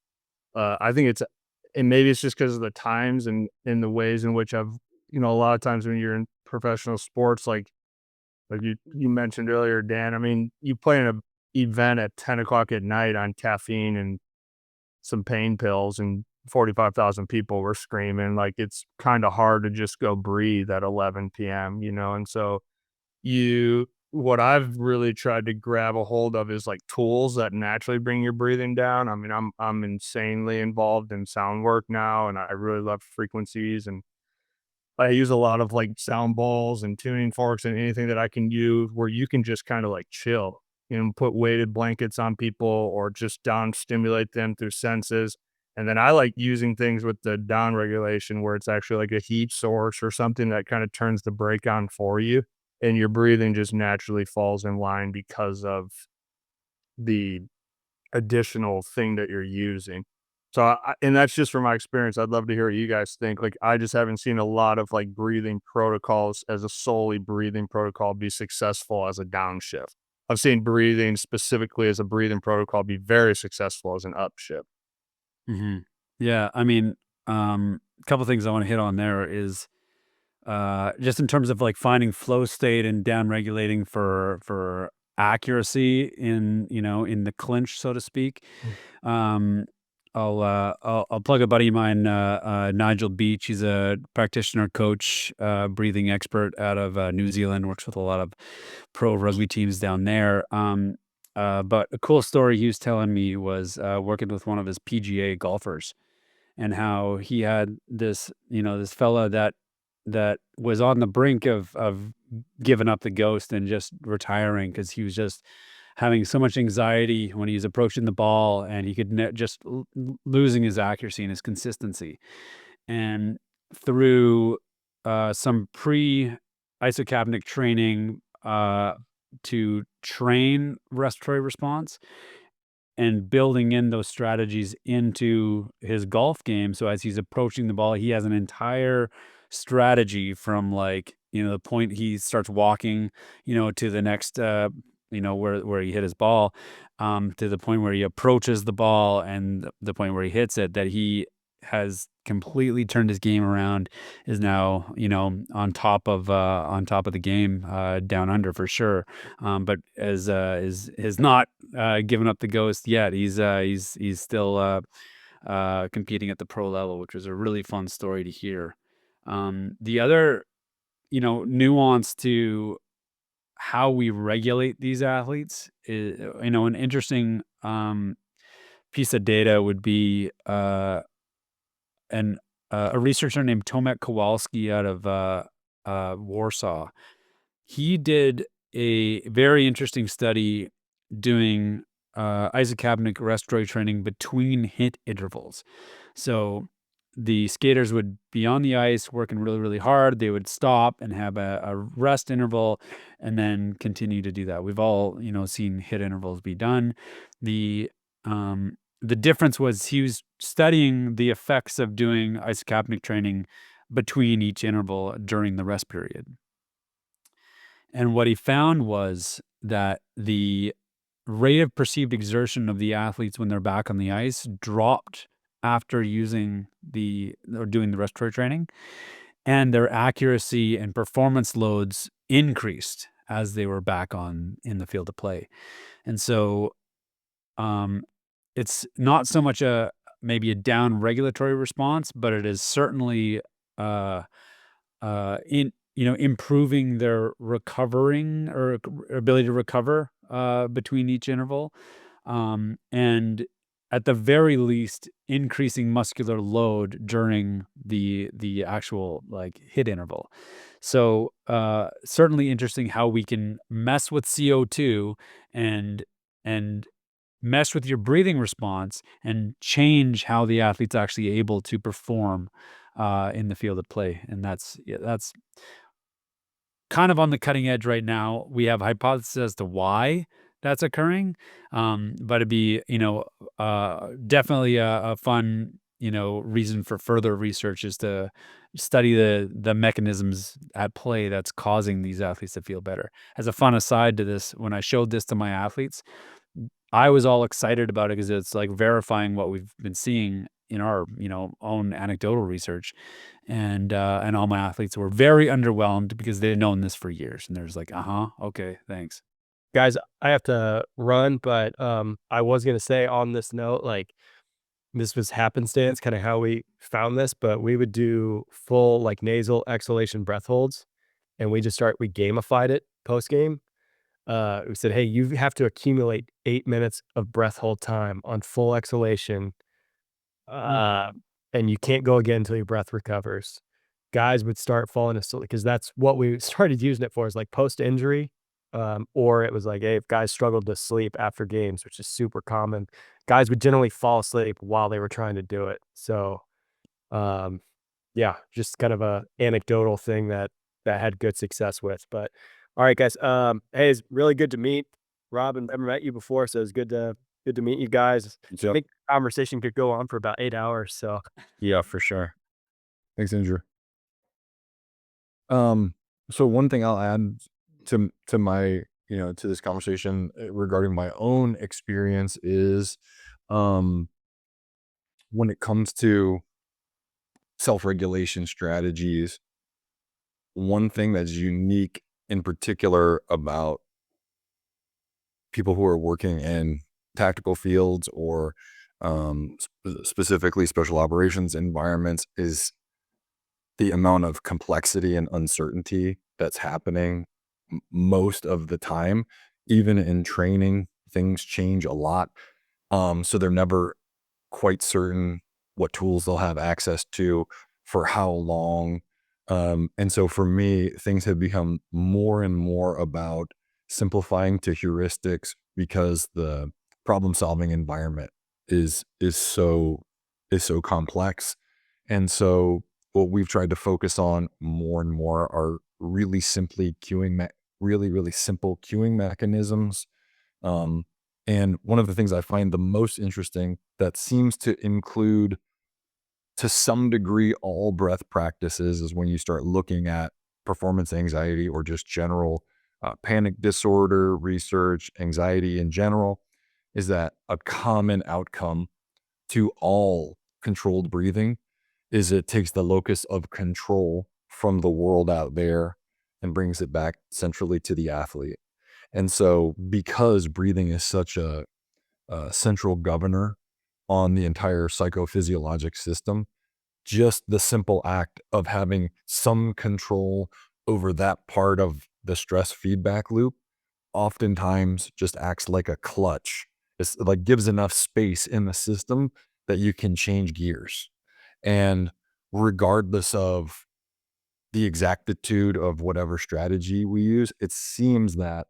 I think and maybe it's just because of the times and in the ways in which I've, a lot of times when you're in professional sports, like you mentioned earlier, Dan, I mean, you play in an event at 10 o'clock at night on caffeine and some pain pills and 45,000 people were screaming. Like it's kind of hard to just go breathe at 11 p.m., And so what I've really tried to grab a hold of is like tools that naturally bring your breathing down. I mean, I'm insanely involved in sound work now, and I really love frequencies, and I use a lot of like sound balls and tuning forks and anything that I can use where you can just kind of like chill and put weighted blankets on people or just down stimulate them through senses. And then I like using things with the down regulation where it's actually like a heat source or something that kind of turns the brake on for you. And your breathing just naturally falls in line because of the additional thing that you're using. So, and that's just from my experience. I'd love to hear what you guys think. Like, I just haven't seen a lot of like breathing protocols as a solely breathing protocol be successful as a downshift. I've seen breathing specifically as a breathing protocol be very successful as an upshift. Hmm. Yeah, I mean, a couple things I want to hit on there is just in terms of like finding flow state and down regulating for accuracy in the clinch, so to speak. Um, I'll plug a buddy of mine, Nigel Beach. He's a practitioner, coach, breathing expert out of New Zealand. Works with a lot of pro rugby teams down there. But a cool story he was telling me was working with one of his PGA golfers, and how he had this fella that was on the brink of giving up the ghost and just retiring because he was just having so much anxiety when he was approaching the ball, and he could just losing his accuracy and his consistency. And through some pre-isocapnic training to train respiratory response and building in those strategies into his golf game. So as he's approaching the ball, he has an entire strategy from the point he starts walking, to the next, where he hit his ball, to the point where he approaches the ball and the point where he hits it, that he has completely turned his game around, is now, on top of the game, down under for sure. But is not given up the ghost yet. He's still competing at the pro level, which was a really fun story to hear. The other, nuance to how we regulate these athletes is, an interesting piece of data would be a researcher named Tomek Kowalski out of Warsaw. He did a very interesting study doing isocapnic respiratory training between hit intervals. So the skaters would be on the ice working really, really hard. They would stop and have a rest interval and then continue to do that. We've all, seen hit intervals be done. The difference was he was studying the effects of doing isocapnic training between each interval during the rest period. And what he found was that the rate of perceived exertion of the athletes when they're back on the ice dropped after using or doing the respiratory training, and their accuracy and performance loads increased as they were back in the field of play. And so it's not so much maybe a down regulatory response, but it is certainly improving their recovering or ability to recover between each interval, and at the very least increasing muscular load during the actual like hit interval. So certainly interesting how we can mess with CO2 and mess with your breathing response and change how the athlete's actually able to perform in the field of play. And that's kind of on the cutting edge right now. We have hypotheses as to why that's occurring, but it'd be definitely a fun reason for further research is to study the mechanisms at play that's causing these athletes to feel better. As a fun aside to this, when I showed this to my athletes, I was all excited about it because it's like verifying what we've been seeing in our own anecdotal research, and all my athletes were very underwhelmed because they'd known this for years, and there's like, okay, thanks. Guys, I have to run, but I was gonna say on this note, like this was happenstance, kind of how we found this, but we would do full like nasal exhalation breath holds, and we gamified it post game. We said, hey, you have to accumulate 8 minutes of breath hold time on full exhalation, and you can't go again until your breath recovers. Guys would start falling asleep because that's what we started using it for, is like post injury. Or it was like, hey, if guys struggled to sleep after games, which is super common, guys would generally fall asleep while they were trying to do it. So, yeah, just kind of a anecdotal thing that had good success with. But all right, guys. Hey, it's really good to meet Rob, and I've never met you before, so it's good to meet you guys. I think the conversation could go on for about 8 hours. So Yeah, for sure. Thanks, Andrew. So one thing I'll add to my, to this conversation regarding my own experience is, when it comes to self-regulation strategies, one thing that's unique in particular about people who are working in tactical fields or specifically special operations environments is the amount of complexity and uncertainty that's happening most of the time. Even in training, things change a lot. So they're never quite certain what tools they'll have access to for how long. And so for me, things have become more and more about simplifying to heuristics because the problem solving environment is so complex. And so what we've tried to focus on more and more are really simply really simple queuing mechanisms. And one of the things I find the most interesting that seems to include to some degree all breath practices is when you start looking at performance anxiety or just general panic disorder research, anxiety in general, is that a common outcome to all controlled breathing is it takes the locus of control from the world out there and brings it back centrally to the athlete. And so because breathing is such a central governor on the entire psychophysiologic system, just the simple act of having some control over that part of the stress feedback loop oftentimes just acts like a clutch. It's like gives enough space in the system that you can change gears. And regardless of the exactitude of whatever strategy we use, it seems that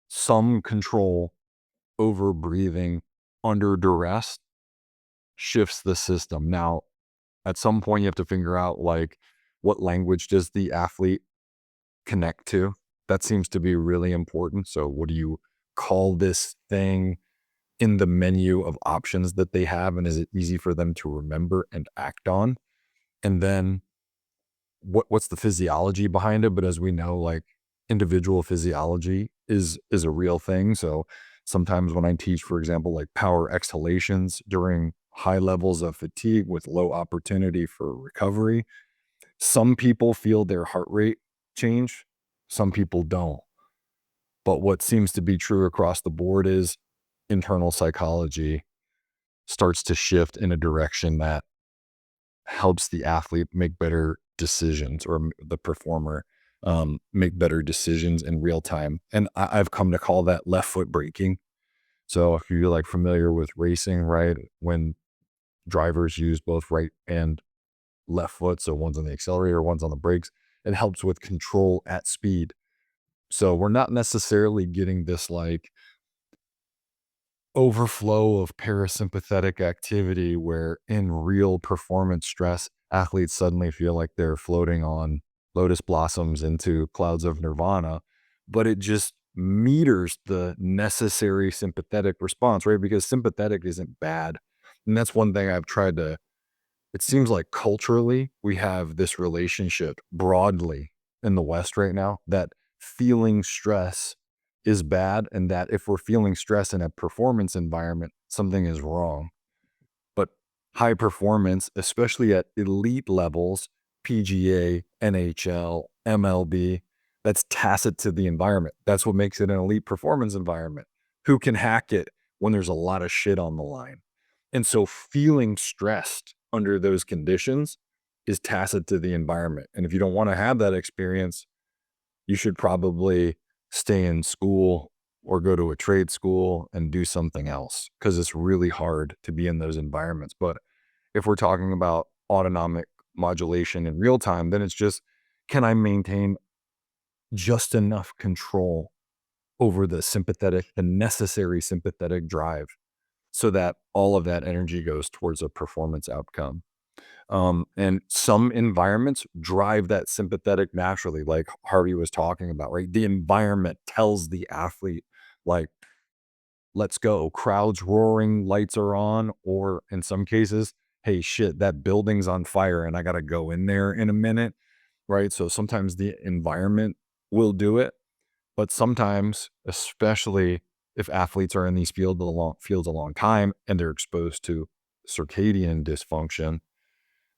some control over breathing under duress shifts the system. Now, at some point, you have to figure out like what language does the athlete connect to? That seems to be really important. So what do you call this thing in the menu of options that they have? And is it easy for them to remember and act on? And then what's the physiology behind it? But as we know, like individual physiology is a real thing. So sometimes when I teach, for example, like power exhalations during high levels of fatigue with low opportunity for recovery, some people feel their heart rate change, some people don't. But what seems to be true across the board is internal psychology starts to shift in a direction that helps the athlete make better decisions, or the performer make better decisions in real time. And I've come to call that left foot braking. So if you're like familiar with racing, right, when drivers use both right and left foot, so one's on the accelerator, one's on the brakes, it helps with control at speed. So we're not necessarily getting this like overflow of parasympathetic activity where in real performance stress, athletes suddenly feel like they're floating on lotus blossoms into clouds of nirvana, but it just meters the necessary sympathetic response, right? Because sympathetic isn't bad. And that's one thing I've tried to, it seems like culturally we have this relationship broadly in the West right now that feeling stress is bad, and that if we're feeling stress in a performance environment, something is wrong. But high performance, especially at elite levels, PGA, NHL, MLB, that's tacit to the environment. That's what makes it an elite performance environment. Who can hack it when there's a lot of shit on the line? And so feeling stressed under those conditions is tacit to the environment. And if you don't want to have that experience, you should probably stay in school or go to a trade school and do something else, because it's really hard to be in those environments. But if we're talking about autonomic modulation in real time, then it's just, can I maintain just enough control over the necessary sympathetic drive so that all of that energy goes towards a performance outcome? And some environments drive that sympathetic naturally, like Harvey was talking about, right? The environment tells the athlete, like, let's go. Crowds roaring, lights are on, or in some cases, hey, shit, that building's on fire and I got to go in there in a minute, right? So sometimes the environment will do it, but sometimes, especially if athletes are in these fields a long time and they're exposed to circadian dysfunction,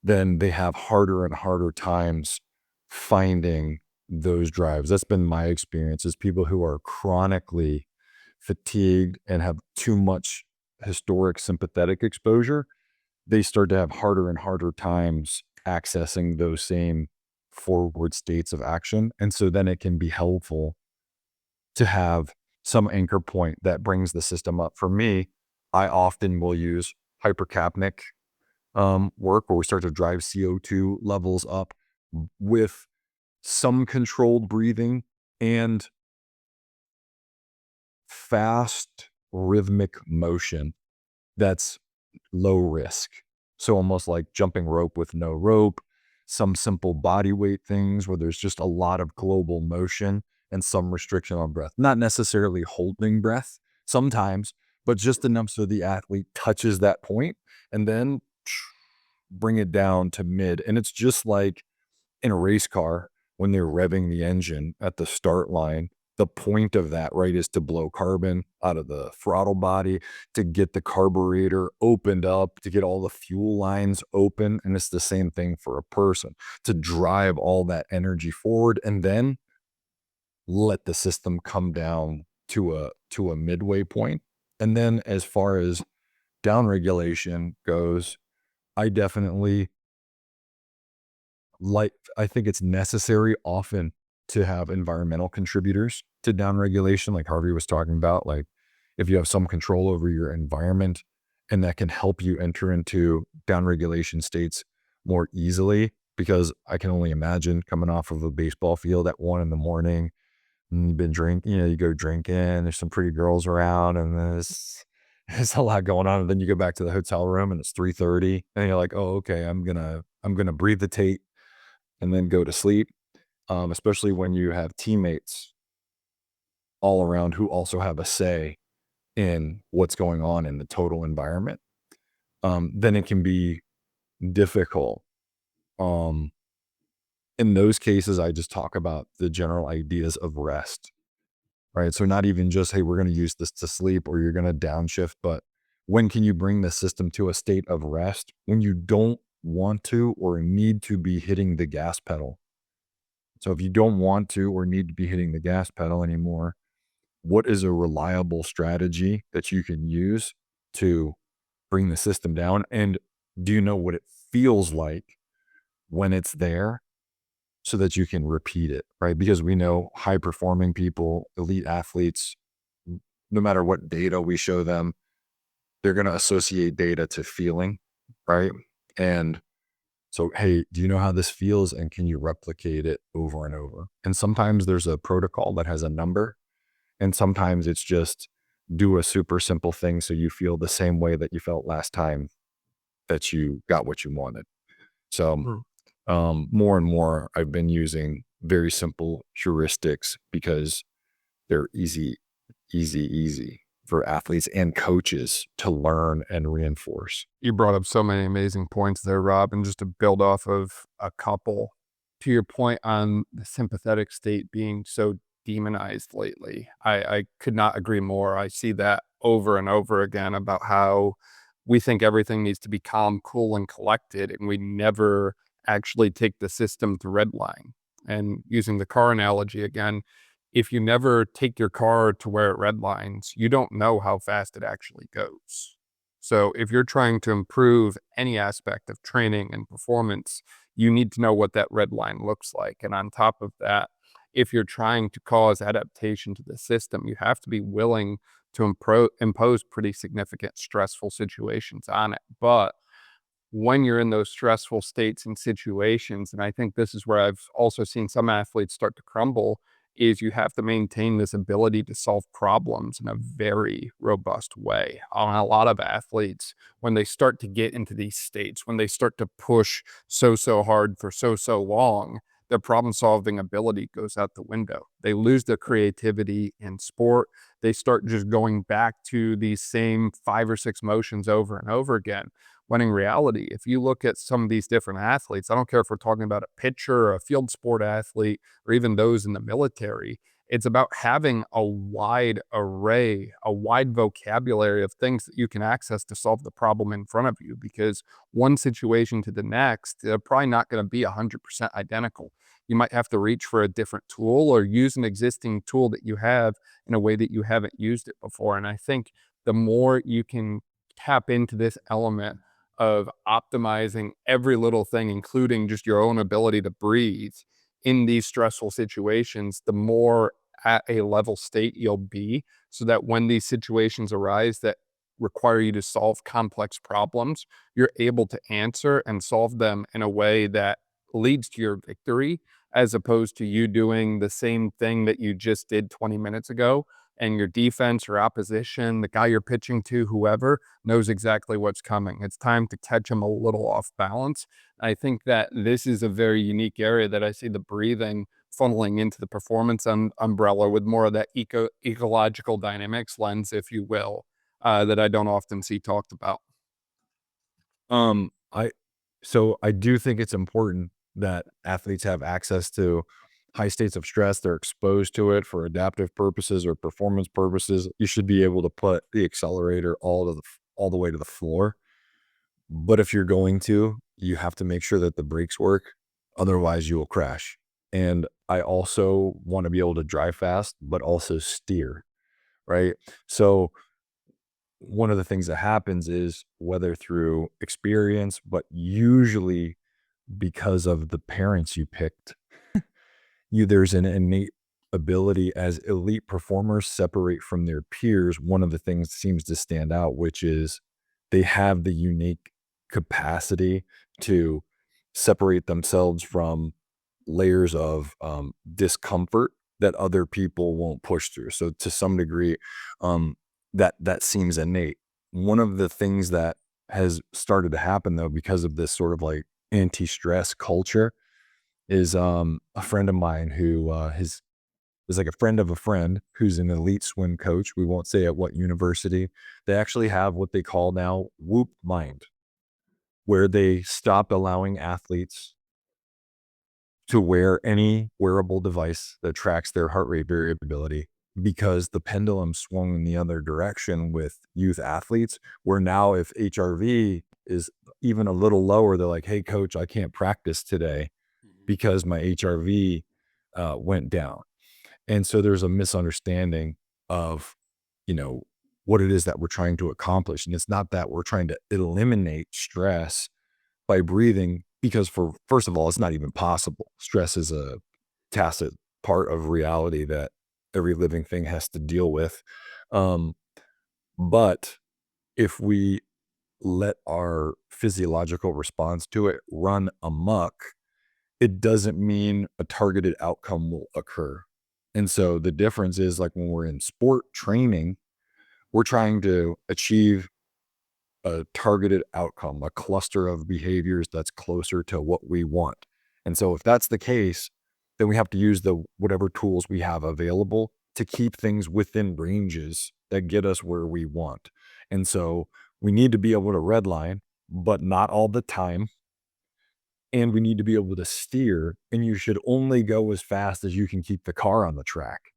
then they have harder and harder times finding those drives. That's been my experience, is people who are chronically fatigued and have too much historic sympathetic exposure, they start to have harder and harder times accessing those same forward states of action. And so then it can be helpful to have some anchor point that brings the system up. For me, I often will use hypercapnic work, where we start to drive CO2 levels up with some controlled breathing and fast rhythmic motion that's low risk. So almost like jumping rope with no rope, some simple body weight things where there's just a lot of global motion and some restriction on breath. Not necessarily holding breath sometimes, but just enough so the athlete touches that point and then bring it down to mid. And it's just like in a race car when they're revving the engine at the start line. The point of that, right, is to blow carbon out of the throttle body, to get the carburetor opened up, to get all the fuel lines open. And it's the same thing for a person, to drive all that energy forward and then let the system come down to a midway point. And then as far as down regulation goes, I definitely I think it's necessary often to have environmental contributors to down regulation, like Harvey was talking about. Like if you have some control over your environment, and that can help you enter into down regulation states more easily, because I can only imagine coming off of a baseball field at 1 a.m, and you've been drinking, you go drinking, there's some pretty girls around, and there's a lot going on. And then you go back to the hotel room and it's 3:30 and you're like, oh, okay, I'm gonna breathe the tape and then go to sleep. Especially when you have teammates all around who also have a say in what's going on in the total environment, then it can be difficult. In those cases, I just talk about the general ideas of rest. right? So not even just, hey, we're going to use this to sleep or you're going to downshift, but when can you bring the system to a state of rest when you don't want to or need to be hitting the gas pedal? So if you don't want to or need to be hitting the gas pedal anymore, what is a reliable strategy that you can use to bring the system down? And do you know what it feels like when it's there so that you can repeat it, right? Because we know high performing people, elite athletes, no matter what data we show them, they're going to associate data to feeling, right? And so, hey, do you know how this feels? And can you replicate it over and over? And sometimes there's a protocol that has a number. And sometimes it's just do a super simple thing so you feel the same way that you felt last time that you got what you wanted. So more and more, I've been using very simple heuristics because they're easy for athletes and coaches to learn and reinforce. You brought up so many amazing points there, Rob, and just to build off of a couple, to your point on the sympathetic state being so demonized lately, I could not agree more. I see that over and over again about how we think everything needs to be calm, cool, and collected, and we never actually take the system to redline. And using the car analogy again, if you never take your car to where it redlines, you don't know how fast it actually goes. So if you're trying to improve any aspect of training and performance, you need to know what that red line looks like. And on top of that, if you're trying to cause adaptation to the system, you have to be willing to impose pretty significant stressful situations on it. But when you're in those stressful states and situations, and I think this is where I've also seen some athletes start to crumble, is you have to maintain this ability to solve problems in a very robust way. On a lot of athletes, when they start to get into these states, when they start to push so hard for so long, their problem solving ability goes out the window. They lose their creativity in sport. They start just going back to these same 5 or 6 motions over and over again. When in reality, if you look at some of these different athletes, I don't care if we're talking about a pitcher or a field sport athlete or even those in the military, it's about having a wide array, a wide vocabulary of things that you can access to solve the problem in front of you, because one situation to the next, they're probably not going to be 100% identical. You might have to reach for a different tool or use an existing tool that you have in a way that you haven't used it before. And I think the more you can tap into this element of optimizing every little thing, including just your own ability to breathe in these stressful situations, the more at a level state you'll be, so that when these situations arise that require you to solve complex problems, you're able to answer and solve them in a way that leads to your victory, as opposed to you doing the same thing that you just did 20 minutes ago, and your defense or opposition, the guy you're pitching to, whoever, knows exactly what's coming. It's time to catch them a little off balance. I think that this is a very unique area that I see the breathing funneling into the performance umbrella with more of that ecological dynamics lens, if you will, that I don't often see talked about. I do think it's important that athletes have access to high states of stress. They're exposed to it for adaptive purposes or performance purposes. You should be able to put the accelerator all the way to the floor. But if you're going to, you have to make sure that the brakes work. Otherwise, you will crash. And I also want to be able to drive fast, but also steer, right? So one of the things that happens is, whether through experience, but usually because of the parents you picked, there's an innate ability as elite performers separate from their peers. One of the things that seems to stand out, which is they have the unique capacity to separate themselves from layers of discomfort that other people won't push through. So to some degree, that seems innate. One of the things that has started to happen, though, because of this sort of like anti-stress culture, is a friend of mine who is like a friend of a friend who's an elite swim coach. We won't say at what university. They actually have what they call now Whoop Mind, where they stopped allowing athletes to wear any wearable device that tracks their heart rate variability because the pendulum swung in the other direction with youth athletes, where now if HRV is even a little lower, they're like, hey, coach, I can't practice today because my HRV went down. And so there's a misunderstanding of, what it is that we're trying to accomplish. And it's not that we're trying to eliminate stress by breathing, because first of all, it's not even possible. Stress is a tacit part of reality that every living thing has to deal with. But if we let our physiological response to it run amok, it doesn't mean a targeted outcome will occur. And so the difference is, like, when we're in sport training, we're trying to achieve a targeted outcome, a cluster of behaviors that's closer to what we want. And so if that's the case, then we have to use whatever tools we have available to keep things within ranges that get us where we want. And so we need to be able to redline, but not all the time. And we need to be able to steer, and you should only go as fast as you can keep the car on the track.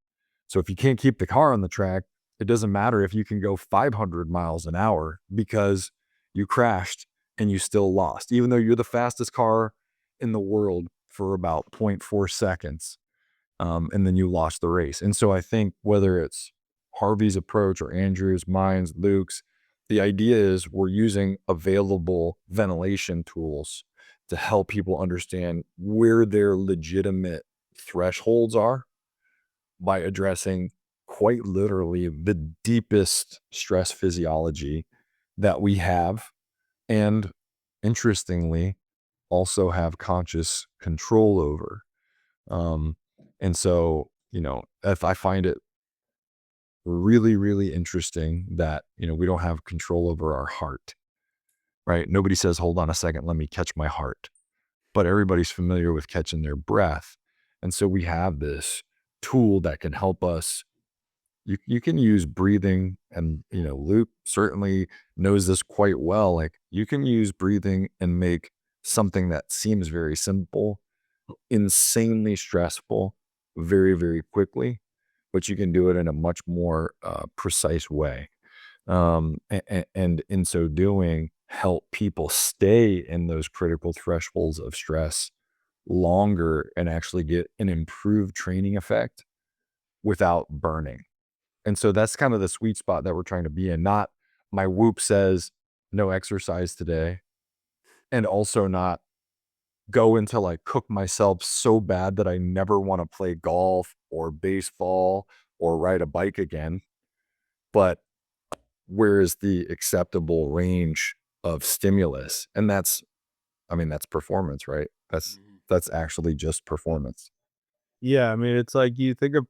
So if you can't keep the car on the track, it doesn't matter if you can go 500 miles an hour, because you crashed and you still lost, even though you're the fastest car in the world for about 0.4 seconds. And then you lost the race. And so I think whether it's Harvey's approach or Andrew's, mine's, Luke's, the idea is we're using available ventilation tools to help people understand where their legitimate thresholds are by addressing quite literally the deepest stress physiology that we have, and interestingly also have conscious control over. And so, if I find it really, really interesting that, we don't have control over our heart, right? Nobody says, hold on a second, let me catch my heart. But everybody's familiar with catching their breath. And so we have this tool that can help us. You can use breathing, and, Luke certainly knows this quite well. Like, you can use breathing and make something that seems very simple insanely stressful very, very quickly, but you can do it in a much more precise way. And in so doing, help people stay in those critical thresholds of stress longer and actually get an improved training effect without burning. And so that's kind of the sweet spot that we're trying to be in. Not my Whoop says no exercise today, and also not go into like cook myself so bad that I never want to play golf or baseball or ride a bike again. But where is the acceptable range of stimulus? And that's performance, right? That's actually just performance. Yeah, I mean, it's like you think of,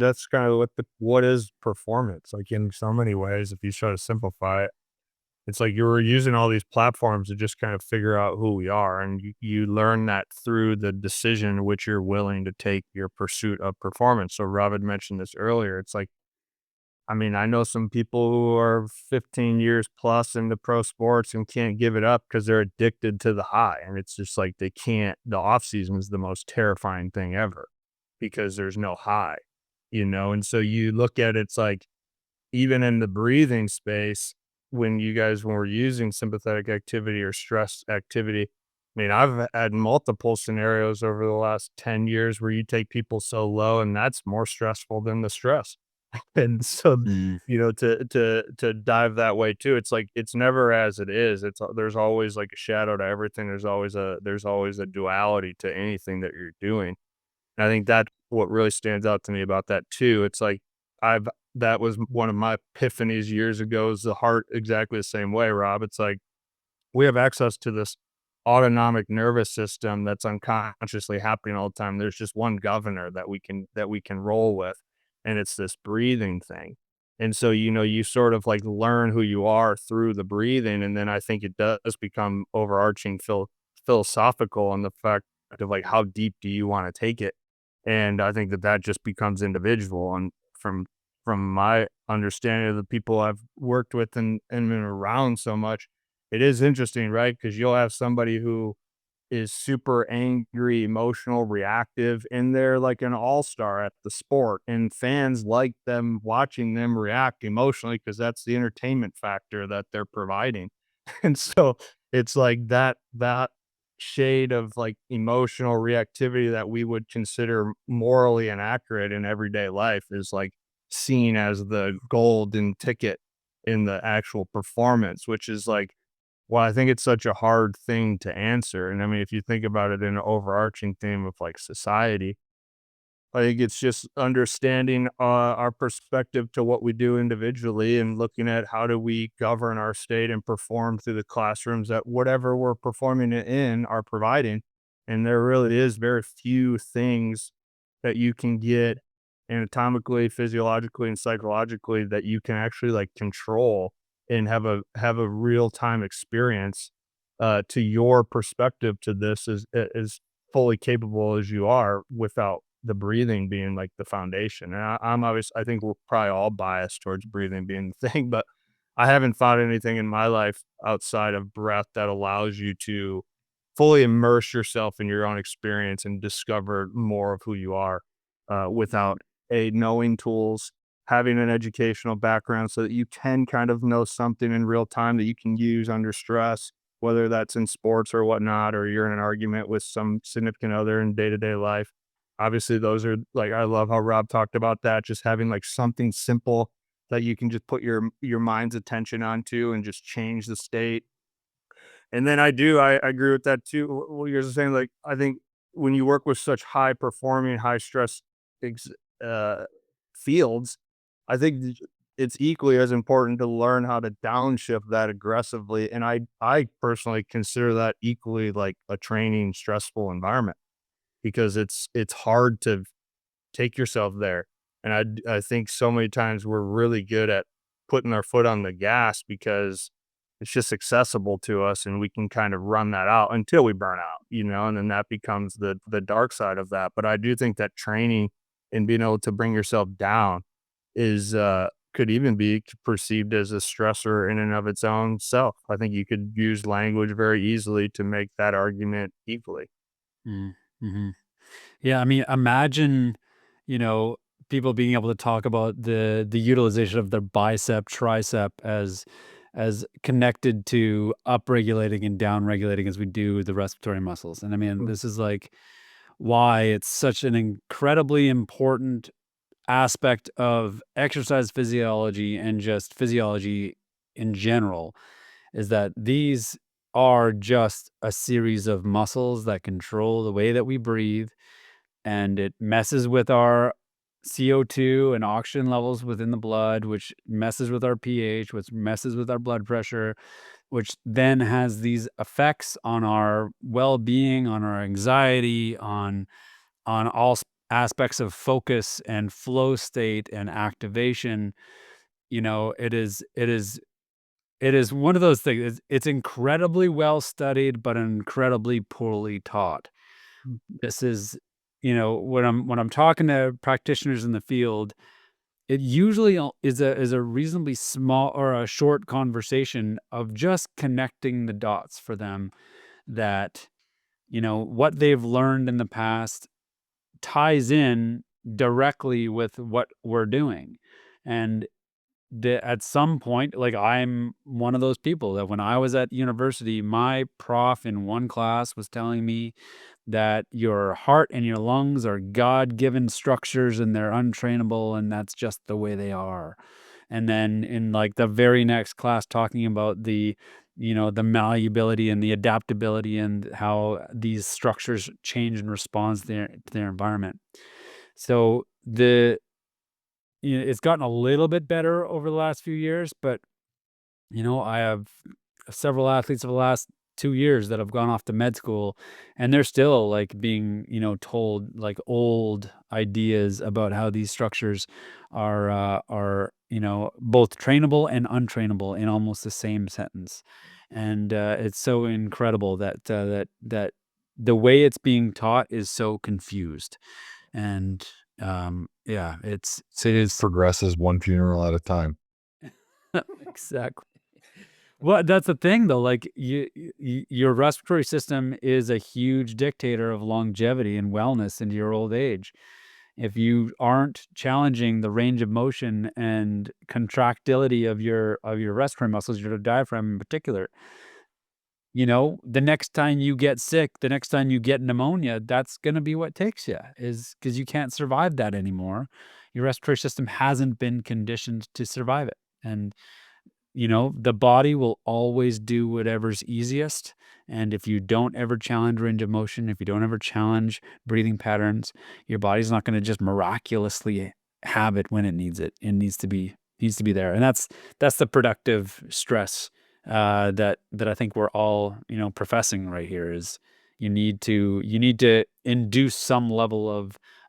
that's kind of what is performance? Like, in so many ways, if you try to simplify it, it's like you were using all these platforms to just kind of figure out who we are. And you learn that through the decision which you're willing to take your pursuit of performance. So Rob had mentioned this earlier. It's like, I know some people who are 15 years plus into pro sports and can't give it up because they're addicted to the high. And it's just like the off season is the most terrifying thing ever because there's no high, And so you look at it's like, even in the breathing space, when we're using sympathetic activity or stress activity, I've had multiple scenarios over the last 10 years where you take people so low and that's more stressful than the stress. And so, to dive that way too, it's like, it's never as it is. There's always like a shadow to everything. There's always a duality to anything that you're doing. And I think that what really stands out to me about that too. It's like, that was one of my epiphanies years ago, is the heart exactly the same way, Rob. It's like, we have access to this autonomic nervous system that's unconsciously happening all the time. There's just one governor that we can roll with, and it's this breathing thing. And so, you sort of like learn who you are through the breathing. And then I think it does become overarching philosophical on the fact of like, how deep do you want to take it? And I think that just becomes individual. And from my understanding of the people I've worked with and been around so much, it is interesting, right? Because you'll have somebody who is super angry, emotional, reactive, and they're like an all-star at the sport. And fans like them watching them react emotionally because that's the entertainment factor that they're providing. And so it's like that shade of like emotional reactivity that we would consider morally inaccurate in everyday life is like seen as the golden ticket in the actual performance, which is like, well, I think it's such a hard thing to answer. And I mean, if you think about it in an overarching theme of like society, I think it's just understanding our perspective to what we do individually and looking at how do we govern our state and perform through the classrooms that whatever we're performing it in are providing. And there really is very few things that you can get anatomically, physiologically, and psychologically that you can actually like control and have a real time experience to your perspective to this is fully capable as you are without the breathing being like the foundation. And I'm obvious. I think we're probably all biased towards breathing being the thing, but I haven't found anything in my life outside of breath that allows you to fully immerse yourself in your own experience and discover more of who you are without knowing tools, having an educational background so that you can kind of know something in real time that you can use under stress, whether that's in sports or whatnot, or you're in an argument with some significant other in day-to-day life. Obviously, those are like, I love how Rob talked about that, just having like something simple that you can just put your mind's attention onto and just change the state. And then I agree with that too. What you're saying, like, I think when you work with such high performing, high stress ex fields, I think it's equally as important to learn how to downshift that aggressively, and I personally consider that equally like a training stressful environment because it's hard to take yourself there, and I think so many times we're really good at putting our foot on the gas because it's just accessible to us and we can kind of run that out until we burn out, and then that becomes the dark side of that. But I do think that training and being able to bring yourself down is could even be perceived as a stressor in and of its own self. I think you could use language very easily to make that argument equally. Mm-hmm. Yeah, I mean, imagine, you know, people being able to talk about the utilization of their bicep, tricep as connected to upregulating and downregulating as we do the respiratory muscles. And I mean, this is like why it's such an incredibly important aspect of exercise physiology and just physiology in general is that these are just a series of muscles that control the way that we breathe, and it messes with our CO2 and oxygen levels within the blood, which messes with our pH, which messes with our blood pressure, which then has these effects on our well-being, on our anxiety, on all aspects of focus and flow state and activation. It is one of those things. It's incredibly well studied, but incredibly poorly taught. This is, when I'm talking to practitioners in the field, it usually is a reasonably small or a short conversation of just connecting the dots for them that, what they've learned in the past ties in directly with what we're doing. And at some point, like I'm one of those people that when I was at university, my prof in one class was telling me that your heart and your lungs are God-given structures and they're untrainable and that's just the way they are. And then in like the very next class talking about the malleability and the adaptability and how these structures change in response to their environment. So it's gotten a little bit better over the last few years, but I have several athletes of the last 2 years that have gone off to med school, and they're still like being, told like old ideas about how these structures are both trainable and untrainable in almost the same sentence. And it's so incredible that the way it's being taught is so confused. And yeah, it is Progresses one funeral at a time. exactly. Well, that's the thing though. Like your respiratory system is a huge dictator of longevity and wellness into your old age. If you aren't challenging the range of motion and contractility of your respiratory muscles, your diaphragm in particular, the next time you get sick, the next time you get pneumonia, that's going to be what takes you, is because you can't survive that anymore. Your respiratory system hasn't been conditioned to survive it. And the body will always do whatever's easiest. And if you don't ever challenge range of motion, if you don't ever challenge breathing patterns, your body's not going to just miraculously have it when it needs it. It needs to be there. And that's the productive stress that I think we're all, professing right here, is you need to induce some level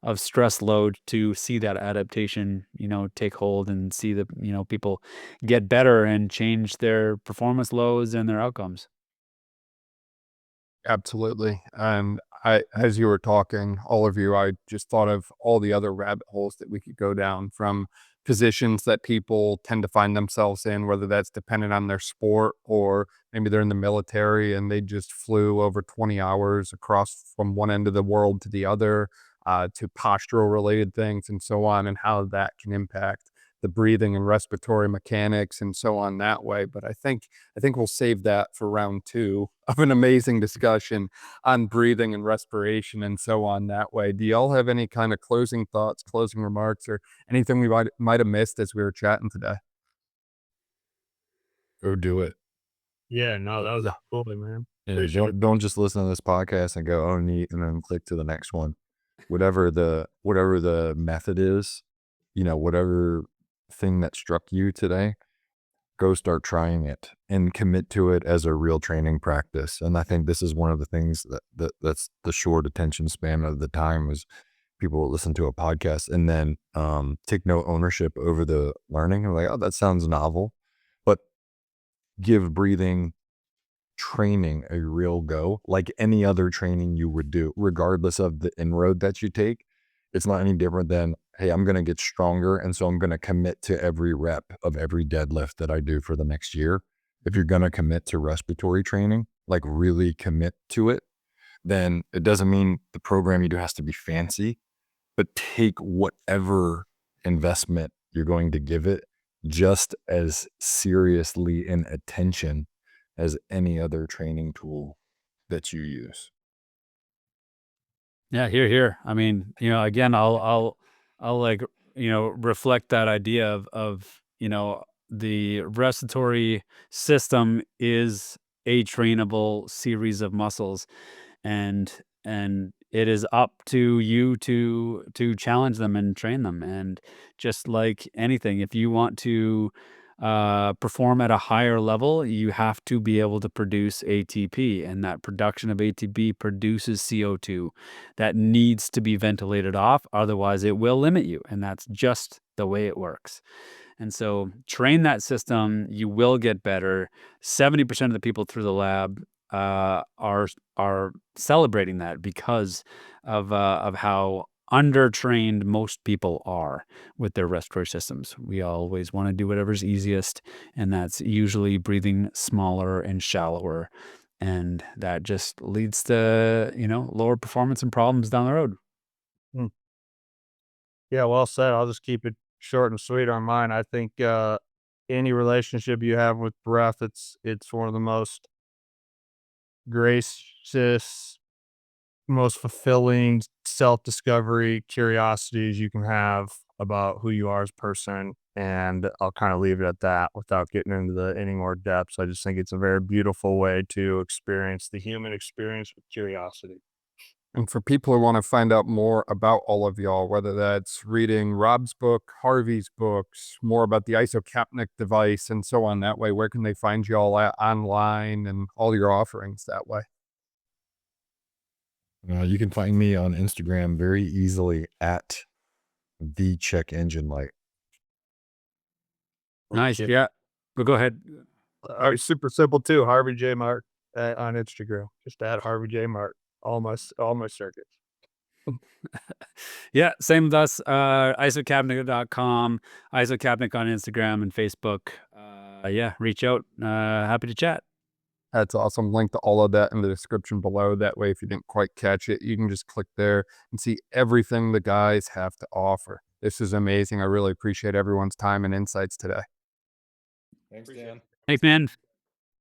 of stress load to see that adaptation, take hold, and see the, people get better and change their performance lows and their outcomes. Absolutely. And as you were talking, all of you, I just thought of all the other rabbit holes that we could go down, from positions that people tend to find themselves in, whether that's dependent on their sport, or maybe they're in the military and they just flew over 20 hours across from one end of the world to the other, to postural related things and so on, and how that can impact the breathing and respiratory mechanics and so on that way. But I think we'll save that for round 2 of an amazing discussion on breathing and respiration and so on that way. Do y'all have any kind of closing thoughts, closing remarks, or anything we might have missed as we were chatting today? Go do it. Yeah, no, that was cool, man. Yeah, don't just listen to this podcast and go, oh, neat, and then click to the next one. Whatever the method is, whatever thing that struck you today, go start trying it and commit to it as a real training practice. And I think this is one of the things that's the short attention span of the time, is people listen to a podcast and then take no ownership over the learning, and like, oh, that sounds novel, but give breathing training a real go, like any other training you would do, regardless of the inroad that you take. It's not any different than, hey, I'm going to get stronger, and so I'm going to commit to every rep of every deadlift that I do for the next year. If you're going to commit to respiratory training, like really commit to it, then it doesn't mean the program you do has to be fancy, but take whatever investment you're going to give it just as seriously in attention as any other training tool that you use. Yeah, here. I mean, again, I'll like, reflect that idea of, the respiratory system is a trainable series of muscles, and it is up to you to challenge them and train them. And just like anything, if you want to perform at a higher level, you have to be able to produce ATP, and that production of ATP produces CO2 that needs to be ventilated off. Otherwise, it will limit you, and that's just the way it works. And so train that system, you will get better. 70% of the people through the lab are celebrating that because of how undertrained most people are with their respiratory systems. We always want to do whatever's easiest, and that's usually breathing smaller and shallower. And that just leads to, lower performance and problems down the road. Yeah, well said. I'll just keep it short and sweet on mine. I think any relationship you have with breath, it's one of the most gracious, most fulfilling self-discovery curiosities you can have about who you are as a person. And I'll kind of leave it at that without getting into any more depths. I just think it's a very beautiful way to experience the human experience with curiosity. And for people who want to find out more about all of y'all, whether that's reading Rob's book, Harvey's books, more about the isocapnic device and so on that way, where can they find y'all at online and all your offerings that way? You can find me on Instagram very easily at the check engine light. Nice. Yeah. But go ahead. All right, super simple too. Harvey J Mart on Instagram. Just add Harvey J Mart. All my circuits. Yeah, same with us. Isocapnic.com, Isocapnic on Instagram and Facebook. yeah, reach out. Happy to chat. That's awesome. Link to all of that in the description below. That way, if you didn't quite catch it, you can just click there and see everything the guys have to offer. This is amazing. I really appreciate everyone's time and insights today. Thanks, Dan. Thanks, man.